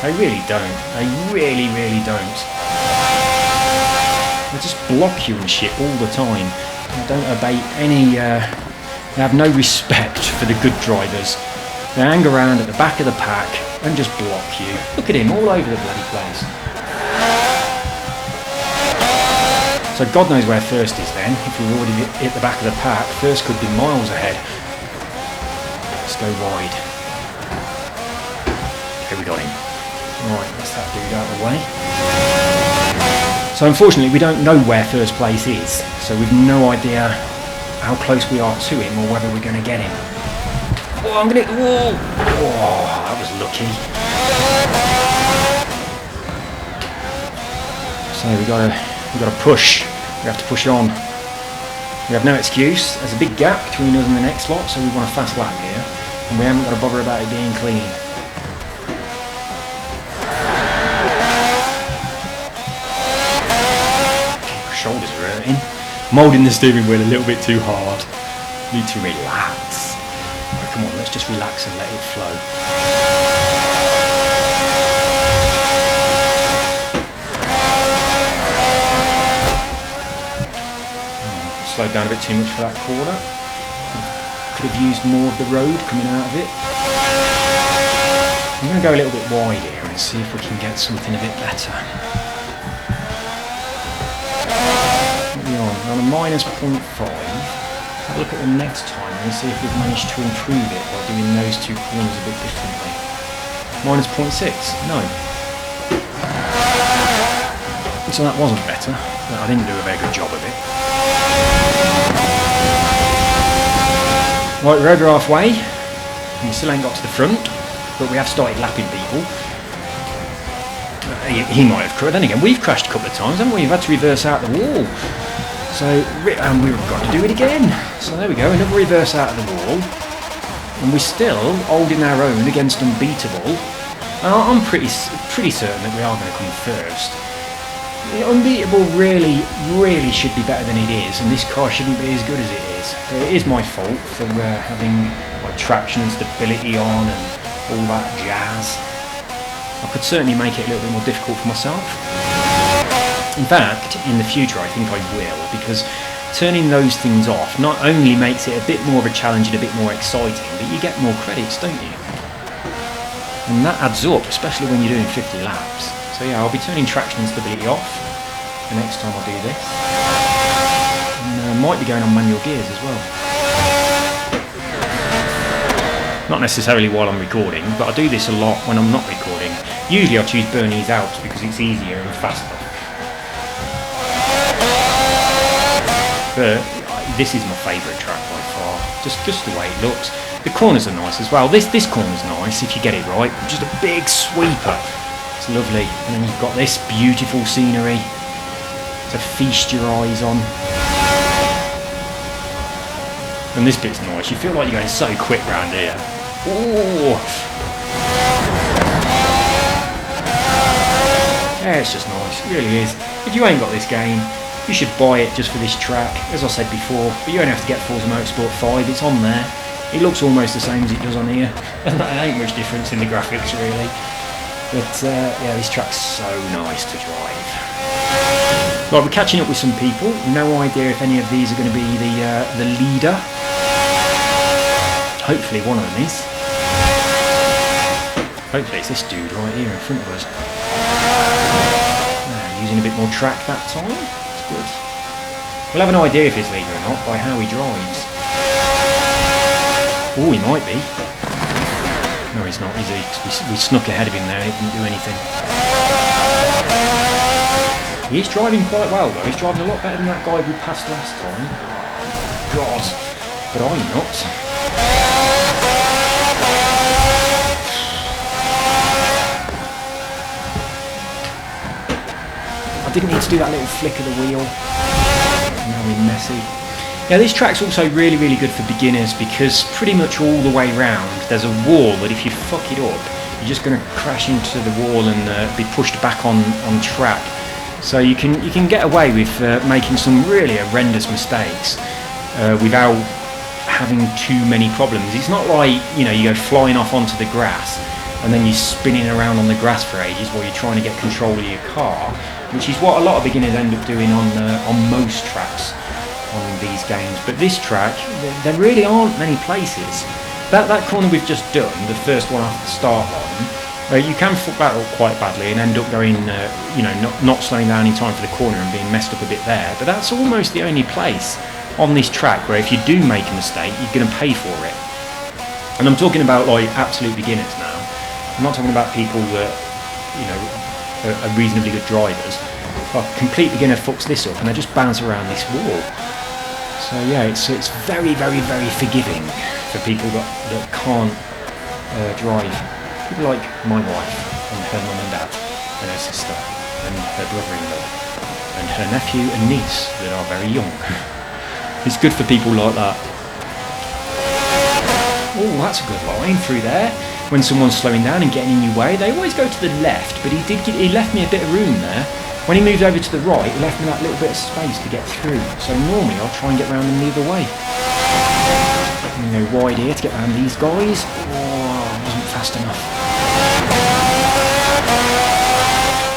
They really don't. They really, really don't. They just block you and shit all the time. They don't obey any. They have no respect for the good drivers. They hang around at the back of the pack and just block you. Look at him all over the bloody place. So God knows where first is then. If we've already hit the back of the pack, first could be miles ahead. Let's go wide. Okay, we got him. Right, let's that dude out of the way. So unfortunately we don't know where first place is, so we've no idea how close we are to him or whether we're going to get him. Oh, I'm going to... Whoa! Oh, that was lucky. So we got to push. We have to push on. We have no excuse. There's a big gap between us and the next lot, so we want a fast lap here, and we haven't got to bother about it being clean. Shoulders are hurting. I'm holding the steering wheel a little bit too hard. Need to relax. Oh, come on, let's just relax and let it flow. Slowed down a bit too much for that corner. Could have used more of the road coming out of it. I'm going to go a little bit wide here and see if we can get something a bit better. What are we on? We're on a -0.5. Have a look at the next time and see if we've managed to improve it by doing those two corners a bit differently. -0.6? No. So that wasn't better, but I didn't do a very good job of it. Right, we're over halfway, and we still ain't got to the front, but we have started lapping people. He might have crashed. Then again, we've crashed a couple of times, haven't we? We've had to reverse out the wall. So, and we've got to do it again. So there we go, another reverse out of the wall. And we're still holding our own against Unbeatable. I'm pretty certain that we are going to come first. Unbeatable really should be better than it is, and this car shouldn't be as good as it is. But it is my fault for having like traction and stability on and all that jazz. I could certainly make it a little bit more difficult for myself. In fact, in the future I think I will, because turning those things off not only makes it a bit more of a challenge and a bit more exciting, but you get more credits, don't you? And that adds up, especially when you're doing 50 laps. So yeah, I'll be turning traction and stability off the next time I do this. And might be going on manual gears as well. Not necessarily while I'm recording, but I do this a lot when I'm not recording. Usually I choose Bernese Alps because it's easier and faster. But this is my favourite track by far, just the way it looks. The corners are nice as well. This corner's nice if you get it right, just a big sweeper. It's lovely. And then you've got this beautiful scenery to feast your eyes on. And this bit's nice. You feel like you're going so quick round here. Ooh. Yeah, it's just nice. It really is. If you ain't got this game, you should buy it just for this track, as I said before. But you don't have to get Forza Motorsport 5. It's on there. It looks almost the same as it does on here. There ain't much difference in the graphics, really. But yeah, this track's so nice to drive. Right, we're catching up with some people. No idea if any of these are going to be the leader. Hopefully one of them is. Hopefully it's this dude right here in front of us. Using a bit more track that time. That's good. We'll have an idea if he's leader or not by how he drives. Oh, he might be. No, he's not, is he? We snuck ahead of him there, he didn't do anything. He's driving quite well though, he's driving a lot better than that guy we passed last time. God, but I'm not. I didn't need to do that little flick of the wheel. Now we're messy. Yeah, this track's also really good for beginners because pretty much all the way round there's a wall that if you fuck it up, you're just going to crash into the wall and be pushed back on track. So you can get away with making some really horrendous mistakes without having too many problems. It's not like, you know, you go flying off onto the grass and then you're spinning around on the grass for ages while you're trying to get control of your car, which is what a lot of beginners end up doing on most tracks on these games. But this track, there really aren't many places. That corner we've just done, the first one off the start line, You can fuck that up quite badly and end up going, not slowing down in time for the corner and being messed up a bit there. But that's almost the only place on this track where if you do make a mistake, you're going to pay for it. And I'm talking about like absolute beginners now. I'm not talking about people that, are reasonably good drivers. A complete beginner fucks this up and they just bounce around this wall. So yeah, it's very, very, very forgiving for people that can't drive. People like my wife and her mum and dad and her sister and her brother-in-law and her nephew and niece that are very young. It's good for people like that. Oh, that's a good line through there. When someone's slowing down and getting in your way, they always go to the left, but he left me a bit of room there. When he moved over to the right, he left me that little bit of space to get through. So normally I'll try and get around them the other way. Wide here to get around these guys. Oh, wasn't fast enough.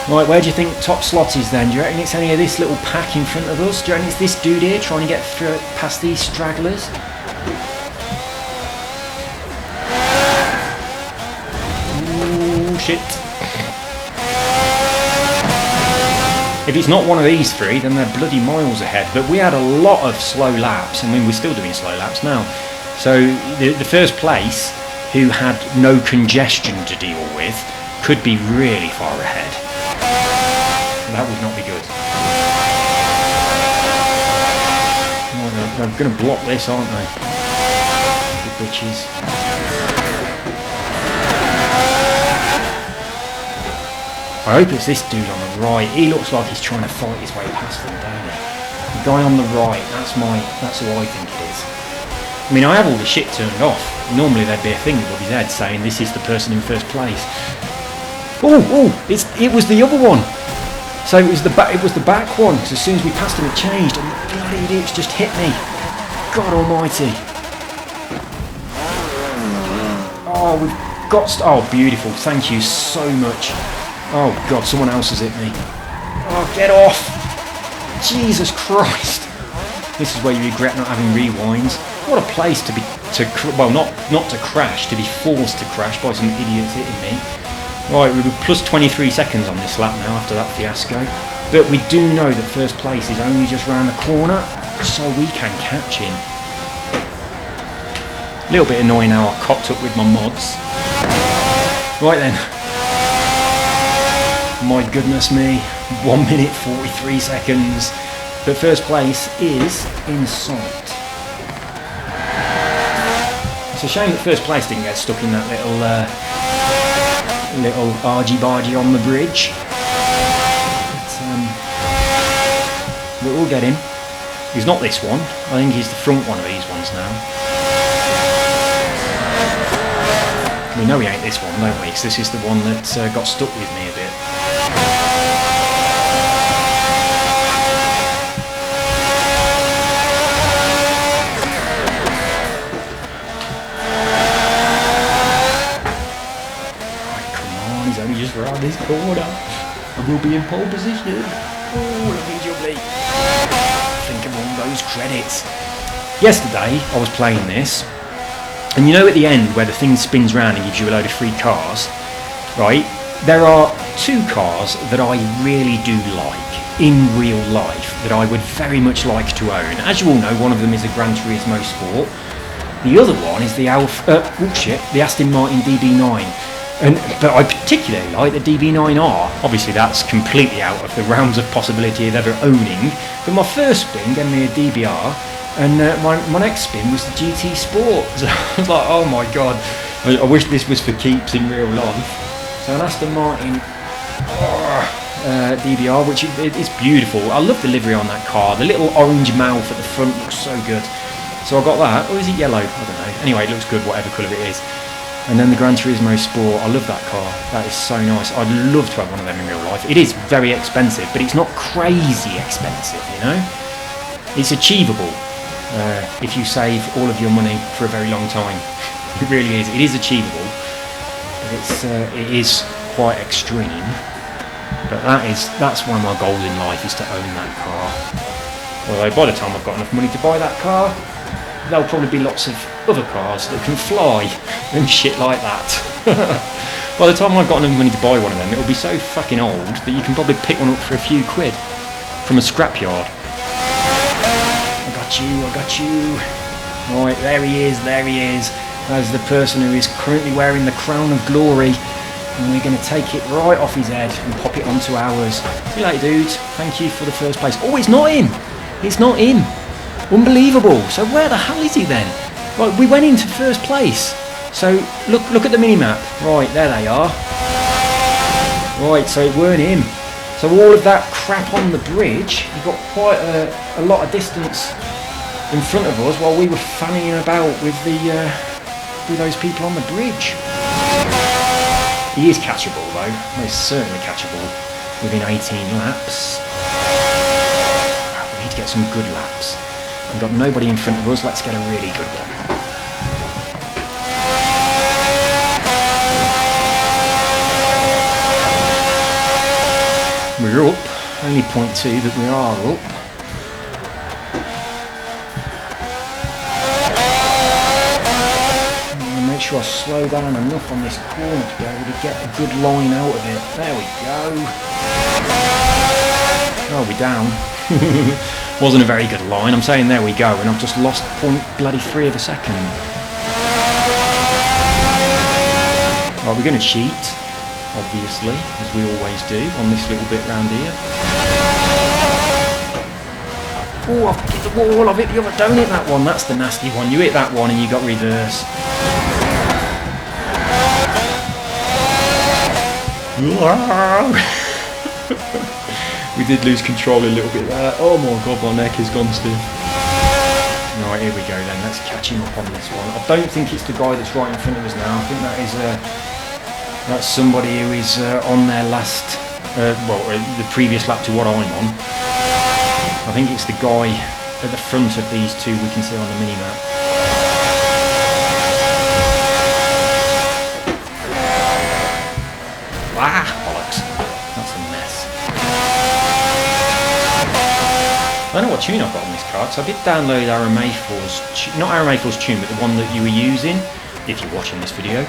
Right, where do you think top slot is then? Do you reckon it's any of this little pack in front of us? Do you reckon it's this dude here trying to get through, past these stragglers? Ooh, shit. If it's not one of these three, then they're bloody miles ahead. But we had a lot of slow laps. I mean, we're still doing slow laps now. So the first place, who had no congestion to deal with, could be really far ahead. That would not be good. They're going to block this, aren't they? The bitches. I hope it's this dude on the right. He looks like he's trying to fight his way past them, don't he? The guy on the right, that's who I think it is. I mean, I have all the shit turned off. Normally there'd be a thing above his head saying this is the person in first place. Oh! It was the other one. So it was the back one. Because as soon as we passed him, it changed, and the bloody idiots just hit me. God Almighty! Oh, we've got. Oh, beautiful! Thank you so much. Oh God, someone else has hit me. Oh, get off! Jesus Christ! This is where you regret not having rewinds. What a place to be not to crash, to be forced to crash by some idiots hitting me. Right, we were plus 23 seconds on this lap now after that fiasco. But we do know that first place is only just round the corner, so we can catch him. A little bit annoying how I cocked up with my mods. Right then. My goodness me, 1 minute 43 seconds. But first place is in sight. It's a shame that first place didn't get stuck in that little argy-bargy on the bridge. But we'll get him. He's not this one. I think he's the front one of these ones now. We know he ain't this one, don't we? Because this is the one that got stuck with me a bit. Around this corner, and we'll be in pole position. Oh, look at jubbly. Think of all those credits. Yesterday, I was playing this, and at the end where the thing spins round and gives you a load of free cars, right? There are two cars that I really do like in real life that I would very much like to own. As you all know, one of them is a Gran Turismo Sport. The other one is the Aston Martin DB9. But I particularly like the DB9R. Obviously that's completely out of the realms of possibility of ever owning. But my first spin gave me a DBR, and my next spin was the GT Sport. So I was like, oh my god, I wish this was for keeps in real life. So an Aston Martin DBR, which is beautiful. I love the livery on that car. The little orange mouth at the front looks so good. So I got that. Or is it yellow? I don't know. Anyway, it looks good whatever colour it is. And then the Gran Turismo Sport, I love that car. That is so nice. I'd love to have one of them in real life. It is very expensive, but it's not crazy expensive, It's achievable if you save all of your money for a very long time. It really is. It is achievable, but it is quite extreme. But that's one of my goals in life, is to own that car. Although by the time I've got enough money to buy that car, there'll probably be lots of other cars that can fly and shit like that. By the time I've got enough money to buy one of them, it'll be so fucking old that you can probably pick one up for a few quid from a scrapyard. I got you. Right, there he is. As the person who is currently wearing the crown of glory, and we're going to take it right off his head and pop it onto ours. See you later, dude. Thank you for the first place. Oh, it's not him. Unbelievable. So where the hell is he then? Right, we went into first place. So look at the mini-map. Right, there they are. Right, so it weren't him. So all of that crap on the bridge, he got quite a lot of distance in front of us while we were fanning about with those people on the bridge. He is catchable though, most certainly catchable within 18 laps. We need to get some good laps. We've got nobody in front of us, let's get a really good one. We're up, only 0.2, but we are up. Make sure I slow down enough on this corner to be able to get a good line out of it. There we go. Oh, we're down. Wasn't a very good line. I'm saying there we go, and I've just lost 0.3 of a second. Right, we're going to cheat, obviously, as we always do on this little bit round here. Oh, I've hit the wall. I've hit the other. Don't hit that one. That's the nasty one. You hit that one and you got reverse. We did lose control a little bit there. Oh my god, my neck has gone stiff. Right, here we go then. Let's catch him up on this one. I don't think it's the guy that's right in front of us now. I think that is that's somebody who is on their last, the previous lap to what I'm on. I think it's the guy at the front of these two we can see on the mini-map. Ah, bollocks. That's a mess. I don't know what tune I've got on this car, so I did download not Aaron Mayfield's tune, but the one that you were using, if you're watching this video,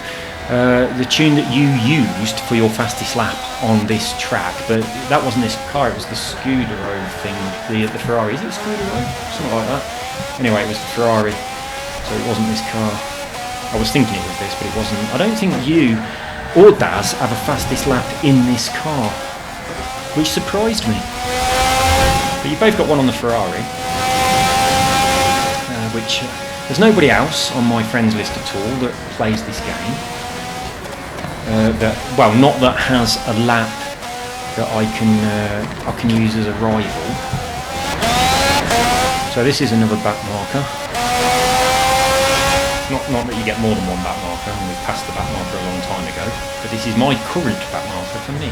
the tune that you used for your fastest lap on this track, but that wasn't this car, it was the Scudero thing, the Ferrari. Is it Scudero? Something like that. Anyway, it was the Ferrari, so it wasn't this car. I was thinking it was this, but it wasn't. I don't think you or Daz have a fastest lap in this car, which surprised me. But you've both got one on the Ferrari, which there's nobody else on my friends list at all that plays this game. Not that has a lap that I can use as a rival. So this is another back marker. Not that you get more than one back marker, and we've passed the back marker a long time ago, but this is my current back marker for me.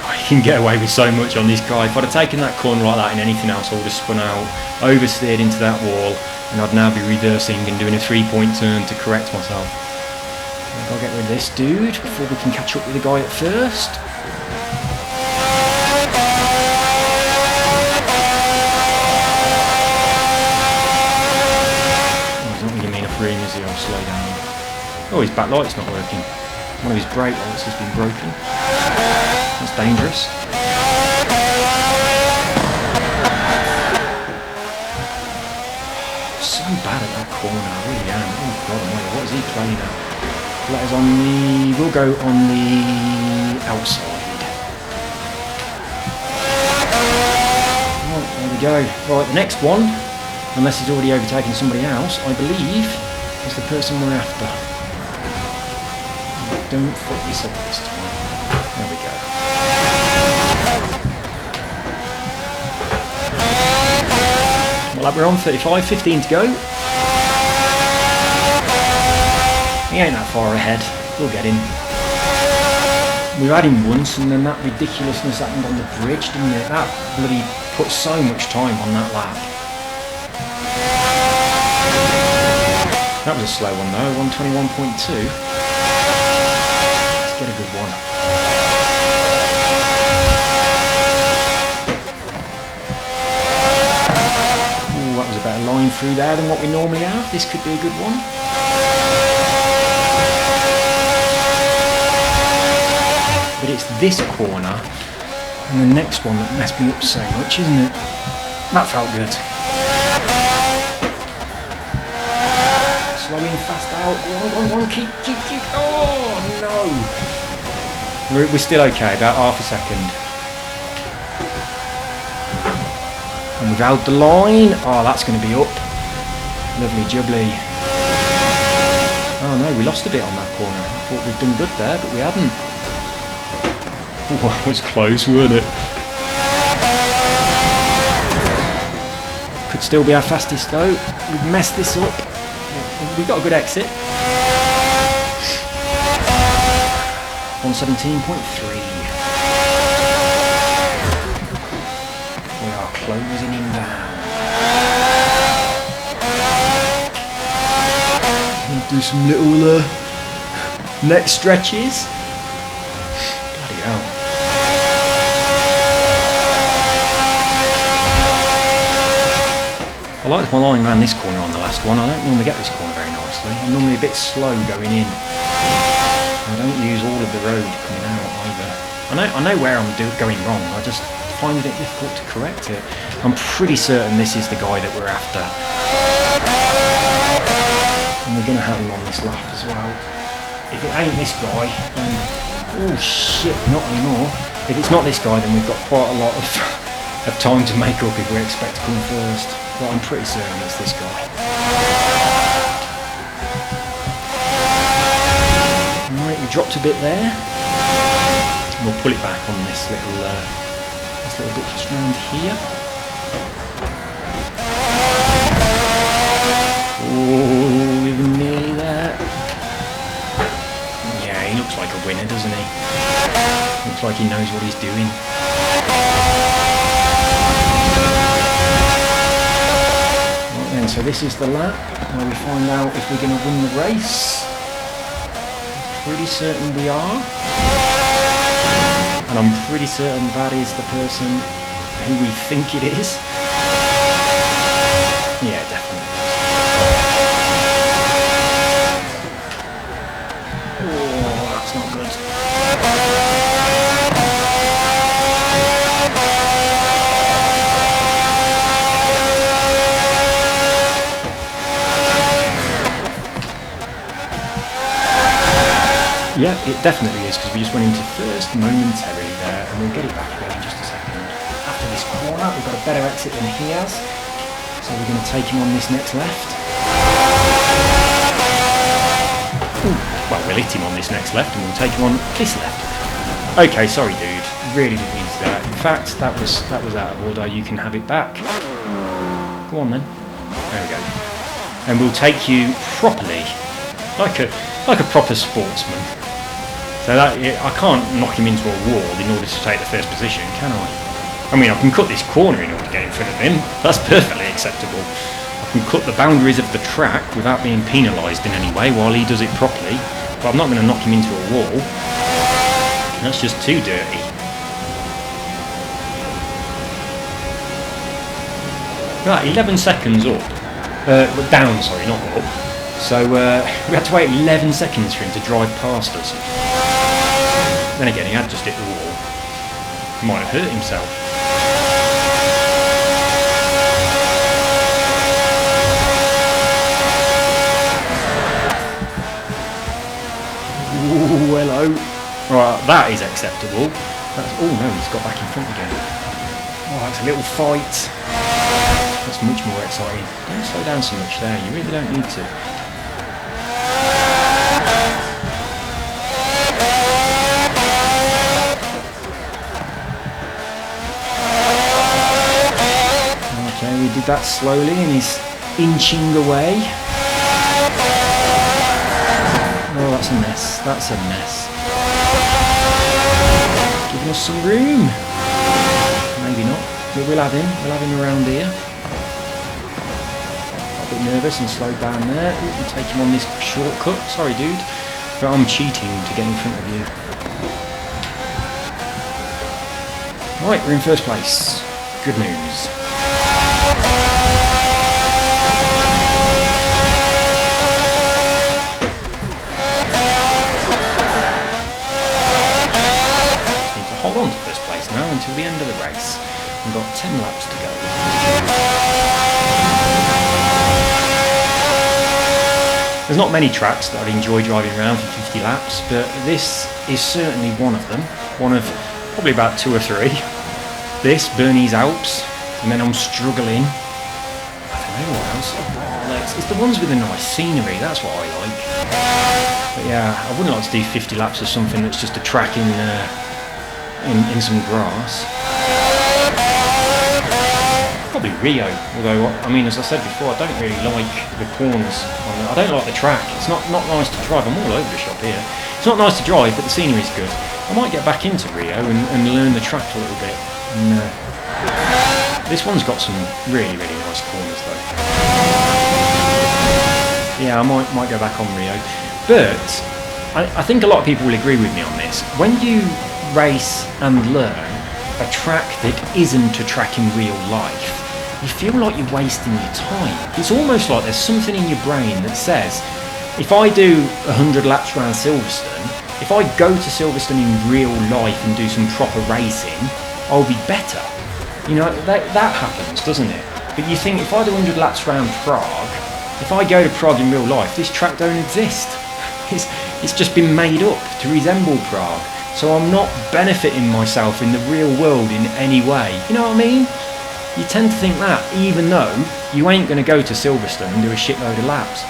I can get away with so much on this car. If I'd have taken that corner like that in anything else, I would have spun out, oversteered into that wall, and I'd now be reversing and doing a 3-point turn to correct myself. I'll get rid of this dude before we can catch up with the guy at first. Room as he'll slow down. Oh, his back light's not working. One of his brake lights has been broken. That's dangerous. So bad at that corner, I really am. Oh god almighty, what is he playing at? Letters on the... We'll go on the outside. Right, there we go. Right, the next one, unless he's already overtaken somebody else, I believe, is the person we're after. Don't fuck this up this time. There we go. Well, we're on 35, 15 to go. He ain't that far ahead. We'll get him. We had him once, and then that ridiculousness happened on the bridge, didn't it? That bloody put so much time on that lap. That was a slow one though, 121.2. Let's get a good one. Ooh, that was a better line through there than what we normally have. This could be a good one. But it's this corner and the next one that messed me up so much, isn't it? That felt good. Slow in, fast out. Go on, keep. Oh no! We're still okay, about half a second. And without the line, oh, that's going to be up. Lovely jubbly. Oh no, we lost a bit on that corner. I thought we'd done good there, but we hadn't. Oh, that was close, wasn't it? Could still be our fastest though. We've messed this up. We've got a good exit. 117.3. We are closing him down. We'll do some little neck stretches. Bloody hell. I liked my line around this corner on the last one. I don't normally get this corner very nicely. I'm normally a bit slow going in. I don't use all of the road coming out either. I know where I'm going wrong. I just find it difficult to correct it. I'm pretty certain this is the guy that we're after. And we're going to have him on this lap as well. If it ain't this guy, then... Oh shit, not anymore. If it's not this guy, then we've got quite a lot of time to make up if we expect to come first. But I'm pretty certain it's this guy. Right, we dropped a bit there. We'll pull it back on this little bit just around here. Oh, we're nearly there. Yeah, he looks like a winner, doesn't he? Looks like he knows what he's doing. So this is the lap where we find out if we're going to win the race. Pretty certain we are. And I'm pretty certain that is the person who we think it is. Yeah, definitely. Oh, that's not good. Yeah, it definitely is, because we just went into first momentarily there, and we'll get it back again in just a second. After this corner, we've got a better exit than he has, so we're going to take him on this next left. Ooh, well, we'll hit him on this next left, and we'll take him on this left. Okay, sorry dude, really didn't mean to do that. In fact, that was out of order, you can have it back. Go on then. There we go. And we'll take you properly, like a proper sportsman. So that, I can't knock him into a wall in order to take the first position, can I? I mean, I can cut this corner in order to get in front of him. That's perfectly acceptable. I can cut the boundaries of the track without being penalised in any way while he does it properly. But I'm not going to knock him into a wall. That's just too dirty. Right, 11 seconds up. Down, sorry, not up. So we had to wait 11 seconds for him to drive past us. Then again, he had just hit the wall. He might have hurt himself. Ooh, hello. Right, that is acceptable. Oh no, he's got back in front again. Oh, that's a little fight. That's much more exciting. Don't slow down so much there, you really don't need to. Okay, we did that slowly and he's inching away. Oh, that's a mess. That's a mess. Giving us some room. Maybe not. But we'll have him. We'll have him around here. A bit nervous and slowed down there. We'll take him on this shortcut. Sorry, dude. But I'm cheating to get in front of you. Right, we're in first place. Good news. until the end of the race. We've got 10 laps to go. There's not many tracks that I'd enjoy driving around for 50 laps, but this is certainly one of them. One of probably about 2 or 3. This, Bernese Alps, and then I'm struggling. I don't know what else. It's the ones with the nice scenery, that's what I like. But yeah, I wouldn't like to do 50 laps of something that's just a track in some grass. Probably Rio, although, I mean, as I said before, I don't really like the corners. I don't like the track. It's not nice to drive. I'm all over the shop here. It's not nice to drive, but the scenery's good. I might get back into Rio and learn the track a little bit. And, this one's got some really, really nice corners, though. Yeah, I might go back on Rio. But I think a lot of people will agree with me on this. When you race and learn a track that isn't a track in real life, you feel like you're wasting your time. It's almost like there's something in your brain that says, if I do 100 laps around Silverstone, if I go to Silverstone in real life and do some proper racing, I'll be better. You know, that happens, doesn't it? But you think, if I do 100 laps around Prague, if I go to Prague in real life, this track don't exist. It's just been made up to resemble Prague. So I'm not benefiting myself in the real world in any way. You know what I mean? You tend to think that, even though you ain't going to go to Silverstone and do a shitload of laps.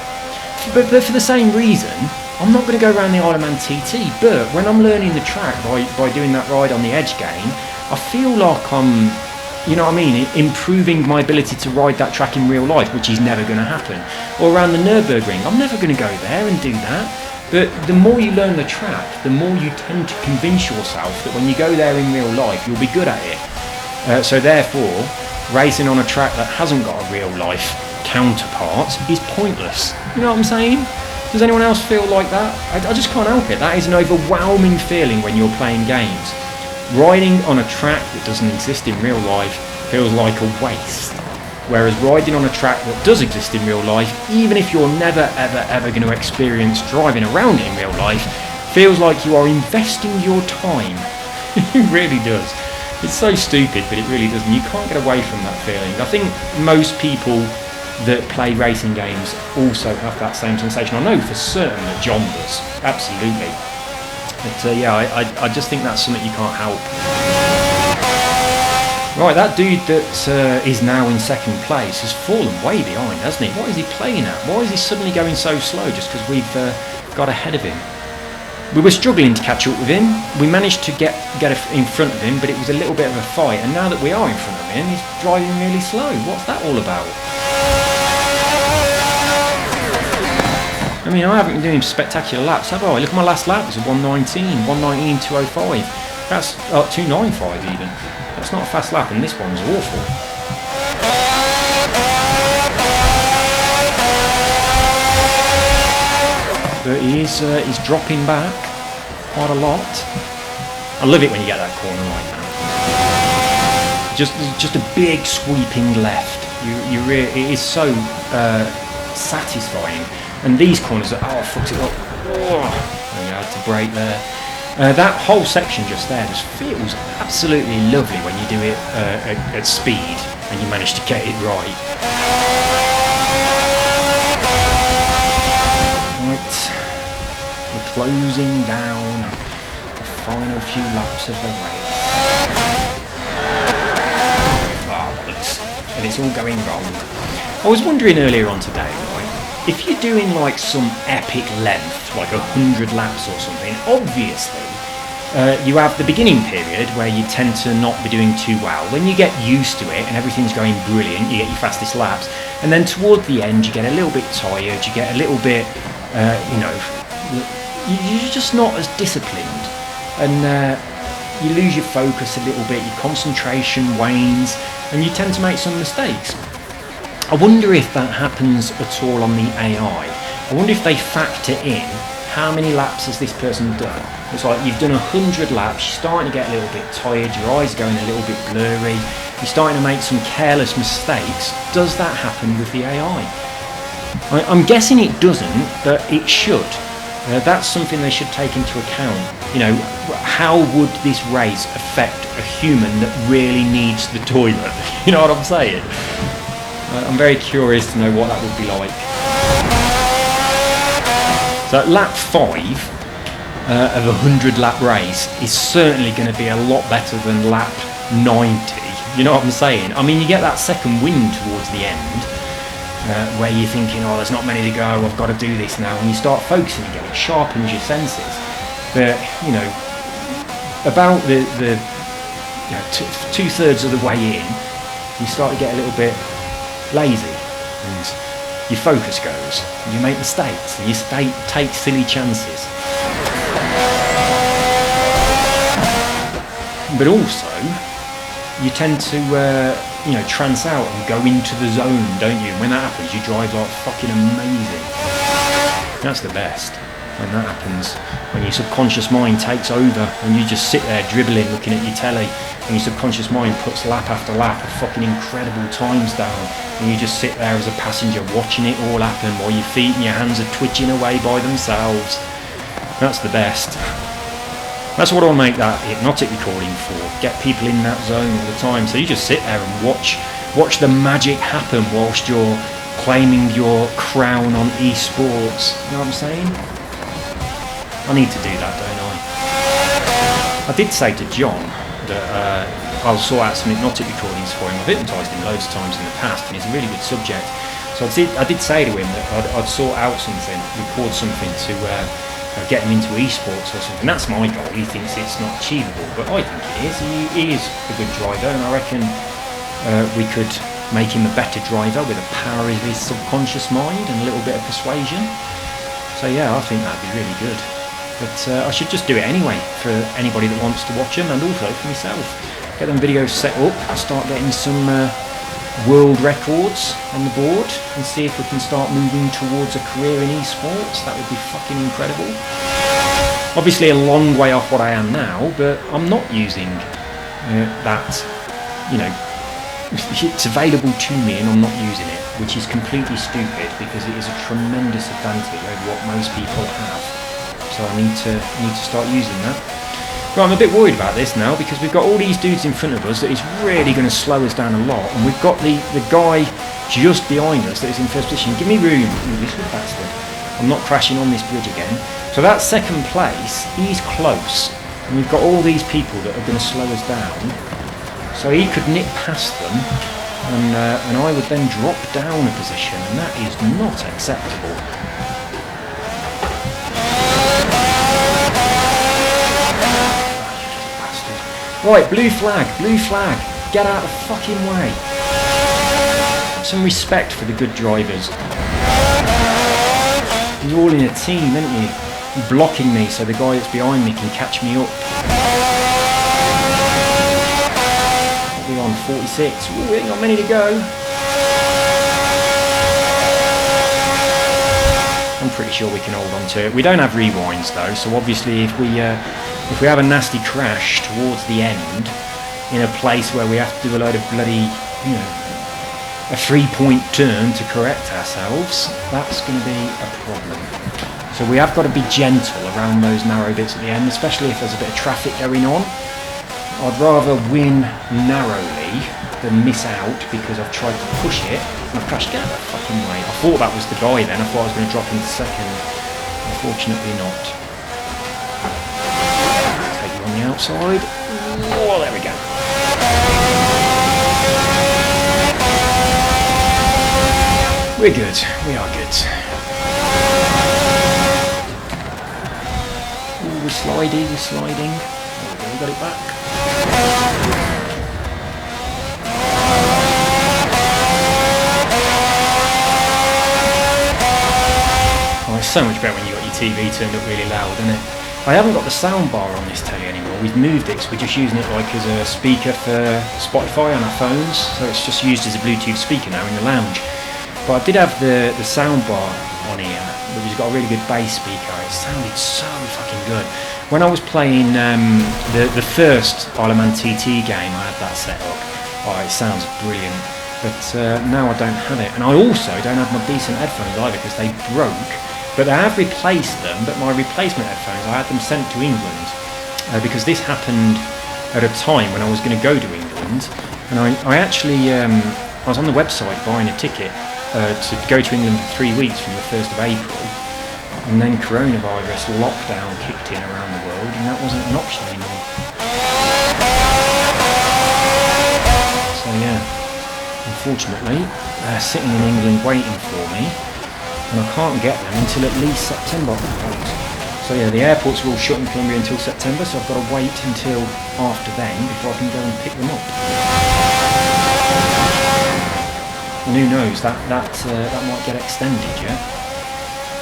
But for the same reason, I'm not going to go around the Isle of Man TT, but when I'm learning the track by doing that ride on the Edge game, I feel like I'm, you know what I mean, improving my ability to ride that track in real life, which is never going to happen. Or around the Nürburgring, I'm never going to go there and do that. But the more you learn the track, the more you tend to convince yourself that when you go there in real life, you'll be good at it. So therefore, racing on a track that hasn't got a real life counterpart is pointless. You know what I'm saying? Does anyone else feel like that? I just can't help it. That is an overwhelming feeling when you're playing games. Riding on a track that doesn't exist in real life feels like a waste. Whereas riding on a track that does exist in real life, even if you're never ever going to experience driving around it in real life, feels like you are investing your time. It really does. It's so stupid, but it really does, and you can't get away from that feeling. I think most people that play racing games also have that same sensation. I know for certain that John does, absolutely. But yeah, I just think that's something you can't help. Right, that dude that is now in second place has fallen way behind, hasn't he? What is he playing at? Why is he suddenly going so slow just because we've got ahead of him? We were struggling to catch up with him. We managed to get in front of him, but it was a little bit of a fight. And now that we are in front of him, he's driving really slow. What's that all about? I mean, I haven't been doing spectacular laps, have I? Look at my last lap, it was a 1:19.205. That's 2:95 even. That's not a fast lap, and this one's awful. But he's dropping back quite a lot. I love it when you get that corner like that. Just a big sweeping left. It is so satisfying. And these corners are, I fucked it up. I had to brake there. That whole section just there just feels absolutely lovely when you do it at speed and you manage to get it right. Right, we're closing down the final few laps of the race. And it's all going wrong. I was wondering earlier on today, right? If you're doing like some epic length, like 100 laps or something, obviously you have the beginning period where you tend to not be doing too well. When you get used to it and everything's going brilliant, you get your fastest laps. And then toward the end, you get a little bit tired, you get a little bit, you're just not as disciplined. And you lose your focus a little bit, your concentration wanes, and you tend to make some mistakes. I wonder if that happens at all on the AI. I wonder if they factor in how many laps has this person done. It's like you've done 100 laps, you're starting to get a little bit tired, your eyes are going a little bit blurry, you're starting to make some careless mistakes. Does that happen with the AI? I'm guessing it doesn't, but it should. That's something they should take into account. you know, how would this race affect a human that really needs the toilet? You know what I'm saying? I'm very curious to know what that would be like. So at lap 5 of a 100-lap race is certainly going to be a lot better than lap 90. You know what I'm saying? I mean, you get that second wind towards the end, where you're thinking, oh, there's not many to go, I've got to do this now, and you start focusing again, it sharpens your senses. But, you know, about the you know, 2/3 of the way in, you start to get a little bit lazy, and your focus goes, and you make mistakes, and you take silly chances. But also, you tend to, you know, trance out and go into the zone, don't you? When that happens, you drive like fucking amazing. That's the best. When that happens, when your subconscious mind takes over and you just sit there dribbling, looking at your telly, and your subconscious mind puts lap after lap of fucking incredible times down, and you just sit there as a passenger watching it all happen while your feet and your hands are twitching away by themselves. That's the best. That's what I'll make that hypnotic recording for. Get people in that zone all the time. So you just sit there and watch the magic happen whilst you're claiming your crown on esports. You know what I'm saying? I need to do that, don't I? I did say to John that I'll sort out some hypnotic recordings for him. I've hypnotised him loads of times in the past, and it's a really good subject. So I did say to him that I'd sort out something, record something to get him into esports or something. That's my goal. He thinks it's not achievable, but I think it is. He is a good driver, and I reckon we could make him a better driver with the power of his subconscious mind and a little bit of persuasion. So yeah, I think that'd be really good. But I should just do it anyway for anybody that wants to watch them, and also for myself. Get them videos set up, start getting some world records on the board, and see if we can start moving towards a career in esports. That would be fucking incredible. Obviously a long way off what I am now, but I'm not using that, you know, it's available to me and I'm not using it, which is completely stupid because it is a tremendous advantage over what most people have. So I need to start using that. Right, I'm a bit worried about this now because we've got all these dudes in front of us that is really going to slow us down a lot, and we've got the guy just behind us that is in first position. Give me room, you little bastard. I'm not crashing on this bridge again. So that second place, he's close, and we've got all these people that are going to slow us down. So he could nip past them, and I would then drop down a position, and that is not acceptable. Right, blue flag, get out of the fucking way. Have some respect for the good drivers. You're all in a team, aren't you? You're blocking me so the guy that's behind me can catch me up. What are we on, 46? Ooh, we ain't got many to go. I'm pretty sure we can hold on to it. We don't have rewinds though, so obviously if we have a nasty crash towards the end in a place where we have to do a load of bloody, you know, a 3-point turn to correct ourselves, that's going to be a problem. So we have got to be gentle around those narrow bits at the end, especially if there's a bit of traffic going on. I'd rather win narrowly than miss out because I've tried to push it and I've crashed. Get out of the fucking way. I thought that was the guy then. I thought I was going to drop into second. Unfortunately not. Take you on the outside. Oh, there we go. We're good. We are good. Ooh, we're sliding. There we go, we got it back. Oh, it's so much better when you've got your TV turned up really loud, isn't it? I haven't got the sound bar on this telly anymore. We've moved it, so we're just using it like as a speaker for Spotify on our phones. So it's just used as a Bluetooth speaker now in the lounge. But I did have the sound bar on here, which has got a really good bass speaker. It sounded so fucking good. When I was playing the first Isle of Man TT game, I had that set up. Oh, it sounds brilliant. But now I don't have it. And I also don't have my decent headphones either because they broke. But I have replaced them, but my replacement headphones, I had them sent to England. because this happened at a time when I was going to go to England, and I actually I was on the website buying a ticket to go to England for 3 weeks from the 1st of April, and then coronavirus lockdown kicked in around the world, and that wasn't an option anymore. So yeah, unfortunately, they're sitting in England waiting for me, and I can't get them until at least September. So yeah, the airports are all shut in Colombia until September, so I've got to wait until after then before I can go and pick them up. And who knows, that might get extended, yeah?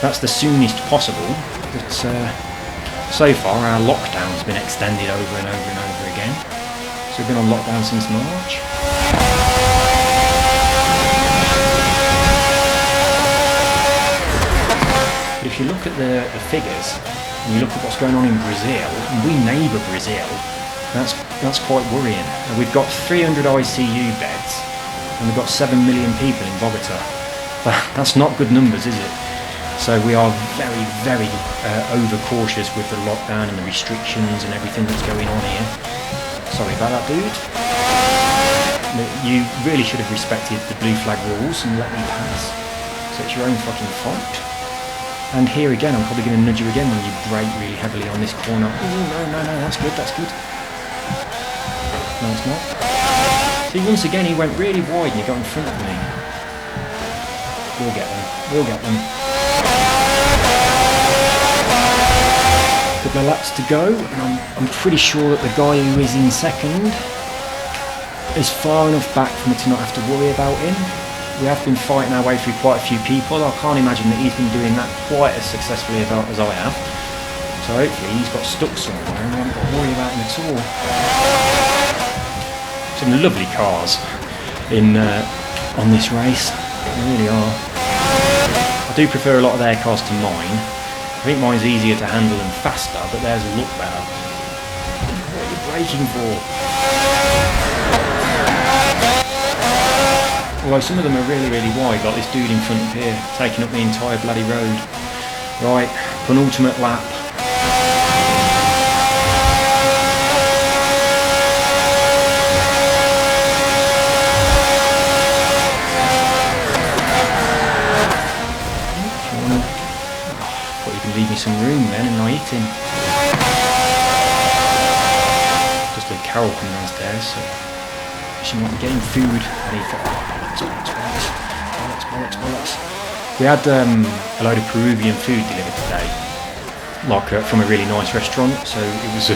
That's the soonest possible, but so far our lockdown's been extended over and over and over again. So we've been on lockdown since March. But if you look at the figures, and you look at what's going on in Brazil, and we neighbour Brazil, that's quite worrying. And we've got 300 ICU beds, and we've got 7 million people in Bogota. That's not good numbers, is it? So we are very, very over-cautious with the lockdown and the restrictions and everything that's going on here. Sorry about that, dude. You really should have respected the blue flag rules and let me pass. So it's your own fucking fault. And here again, I'm probably going to nudge you again when you brake really heavily on this corner. Oh, no, that's good, that's good. No, it's not. See, once again, he went really wide and he got in front of me. We'll get them. Couple of laps to go, and I'm pretty sure that the guy who is in second is far enough back for me to not have to worry about him. We have been fighting our way through quite a few people. I can't imagine that he's been doing that quite as successfully as I have. So hopefully he's got stuck somewhere and I haven't got to worry about him at all. Some lovely cars on this race. They really are. I do prefer a lot of their cars to mine. I think mine's easier to handle and faster, but theirs will look better. What are you braking for? Although some of them are really, really wide, like this dude in front of here, taking up the entire bloody road. Right, penultimate lap. Thought you could leave me some room then and I eat him. Just a Carol coming downstairs, so she might be getting food. Bollocks. We had a load of Peruvian food delivered today, like from a really nice restaurant, so it was a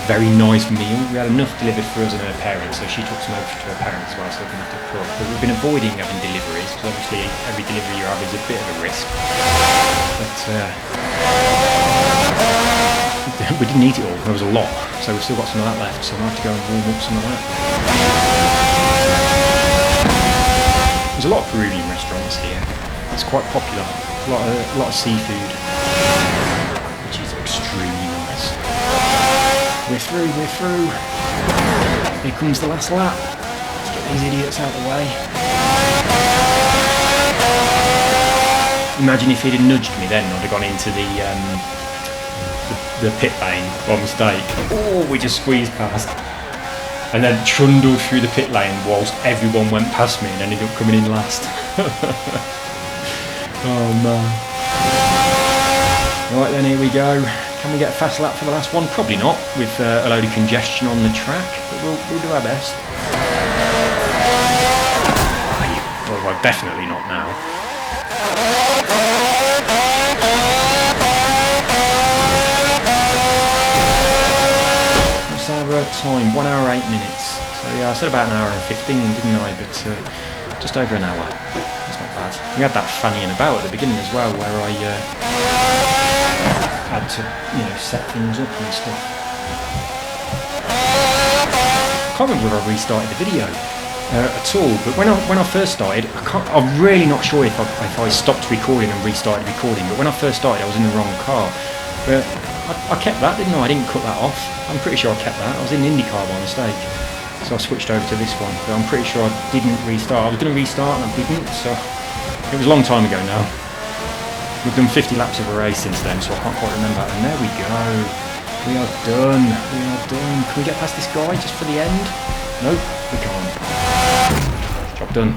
very nice meal. We had enough delivered for us and her parents, so she took some over to her parents as well, so they didn't have to cook. But we've been avoiding having deliveries, because obviously every delivery you have is a bit of a risk. But we didn't eat it all, there was a lot, so we've still got some of that left, so I might have to go and warm up some of that. There's a lot of Peruvian restaurants here. It's quite popular. A lot of seafood, which is extremely nice. We're through. Here comes the last lap. Let's get these idiots out of the way. Imagine if he'd have nudged me then, I'd have gone into the pit lane by mistake. Oh, we just squeezed past. And then trundled through the pit lane whilst everyone went past me and ended up coming in last. Oh man. Right then, here we go. Can we get a fast lap for the last one? Probably not, with a load of congestion on the track, but we'll do our best. Well, definitely not now. Our time, 1 hour 8 minutes. So yeah, I said about an hour and 15, didn't I? But just over an hour. That's not bad. We had that fannying about at the beginning as well, where I had to, set things up and stuff. I can't remember if I restarted the video at all. But when I first started, I'm really not sure if I stopped recording and restarted recording. But when I first started, I was in the wrong car. But I kept that, didn't I? I didn't cut that off. I'm pretty sure I kept that. I was in IndyCar by mistake. So I switched over to this one. But I'm pretty sure I didn't restart. I was going to restart and I didn't. So it was a long time ago now. We've done 50 laps of a race since then, so I can't quite remember. And there we go. We are done. We are done. Can we get past this guy just for the end? Nope, we can't. Job done.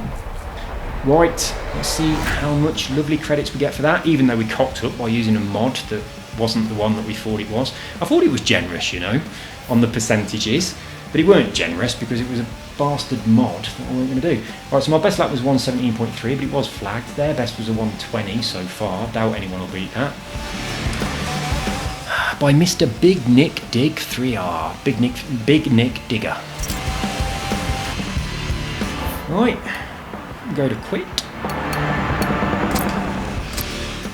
Right, let's see how much lovely credits we get for that, even though we cocked up by using a mod that wasn't the one that we thought it was. I thought it was generous, you know, on the percentages, but it weren't generous because it was a bastard mod that we weren't going to do. Right, so my best lap was 117.3, but it was flagged. Their best was a 120 so far. Doubt anyone will beat that. By Mr. Big Nick Dig 3R. Big Nick Digger. Right, go to quit.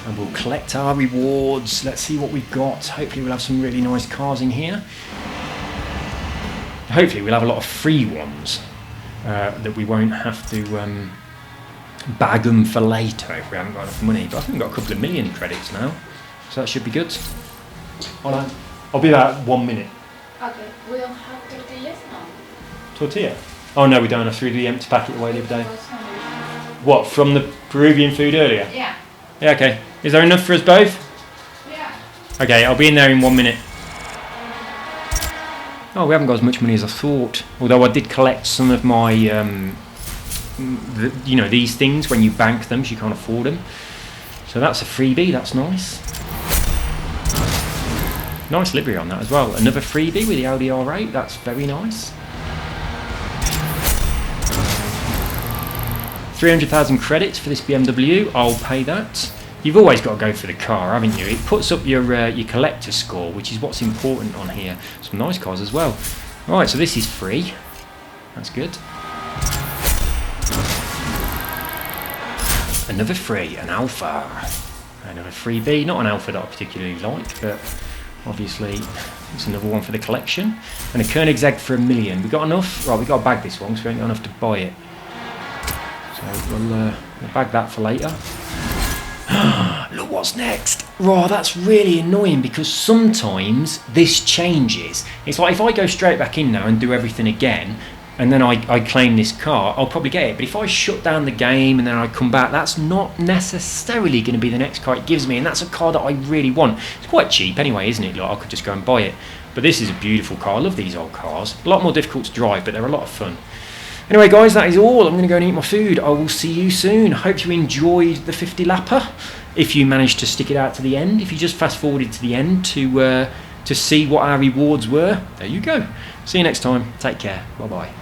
And we'll collect our rewards. Let's see what we've got. Hopefully we'll have some really nice cars in here. Hopefully we'll have a lot of free ones that we won't have to bag them for later if we haven't got enough money. But I think we've got a couple of million credits now, so that should be good. I'll be about 1 minute. Okay, we don't have tortillas now. Tortilla? Oh no, we don't have 3D empty packet away the other day. What, from the Peruvian food earlier? Yeah. Yeah, okay. Is there enough for us both? Yeah. Okay, I'll be in there in 1 minute. Oh, we haven't got as much money as I thought. Although I did collect some of my, you know, these things when you bank them, so you can't afford them. So that's a freebie, that's nice. Nice livery on that as well. Another freebie with the Audi R8, that's very nice. 300,000 credits for this BMW, I'll pay that. You've always got to go for the car, haven't you? It puts up your collector score, which is what's important on here. Some nice cars as well. Right, so this is free. That's good. Another free, an Alpha. Another freebie, not an Alpha that I particularly like, but obviously it's another one for the collection. And a Koenigsegg for $1 million. We got enough? Right, we got to bag this one because we ain't got enough to buy it. So we'll bag that for later. Look what's next. Right, that's really annoying because sometimes this changes. It's like if I go straight back in now and do everything again and then I claim this car, I'll probably get it. But if I shut down the game and then I come back, that's not necessarily going to be the next car it gives me, and that's a car that I really want. It's quite cheap anyway, isn't it? Like, I could just go and buy it. But this is a beautiful car. I love these old cars. A lot more difficult to drive, but they're a lot of fun. Anyway guys, that is all. I'm going to go and eat my food. I will see you soon. Hope you enjoyed the 50 lapper. If you managed to stick it out to the end, if you just fast forwarded to the end to see what our rewards were, there you go. See you next time. Take care. Bye bye.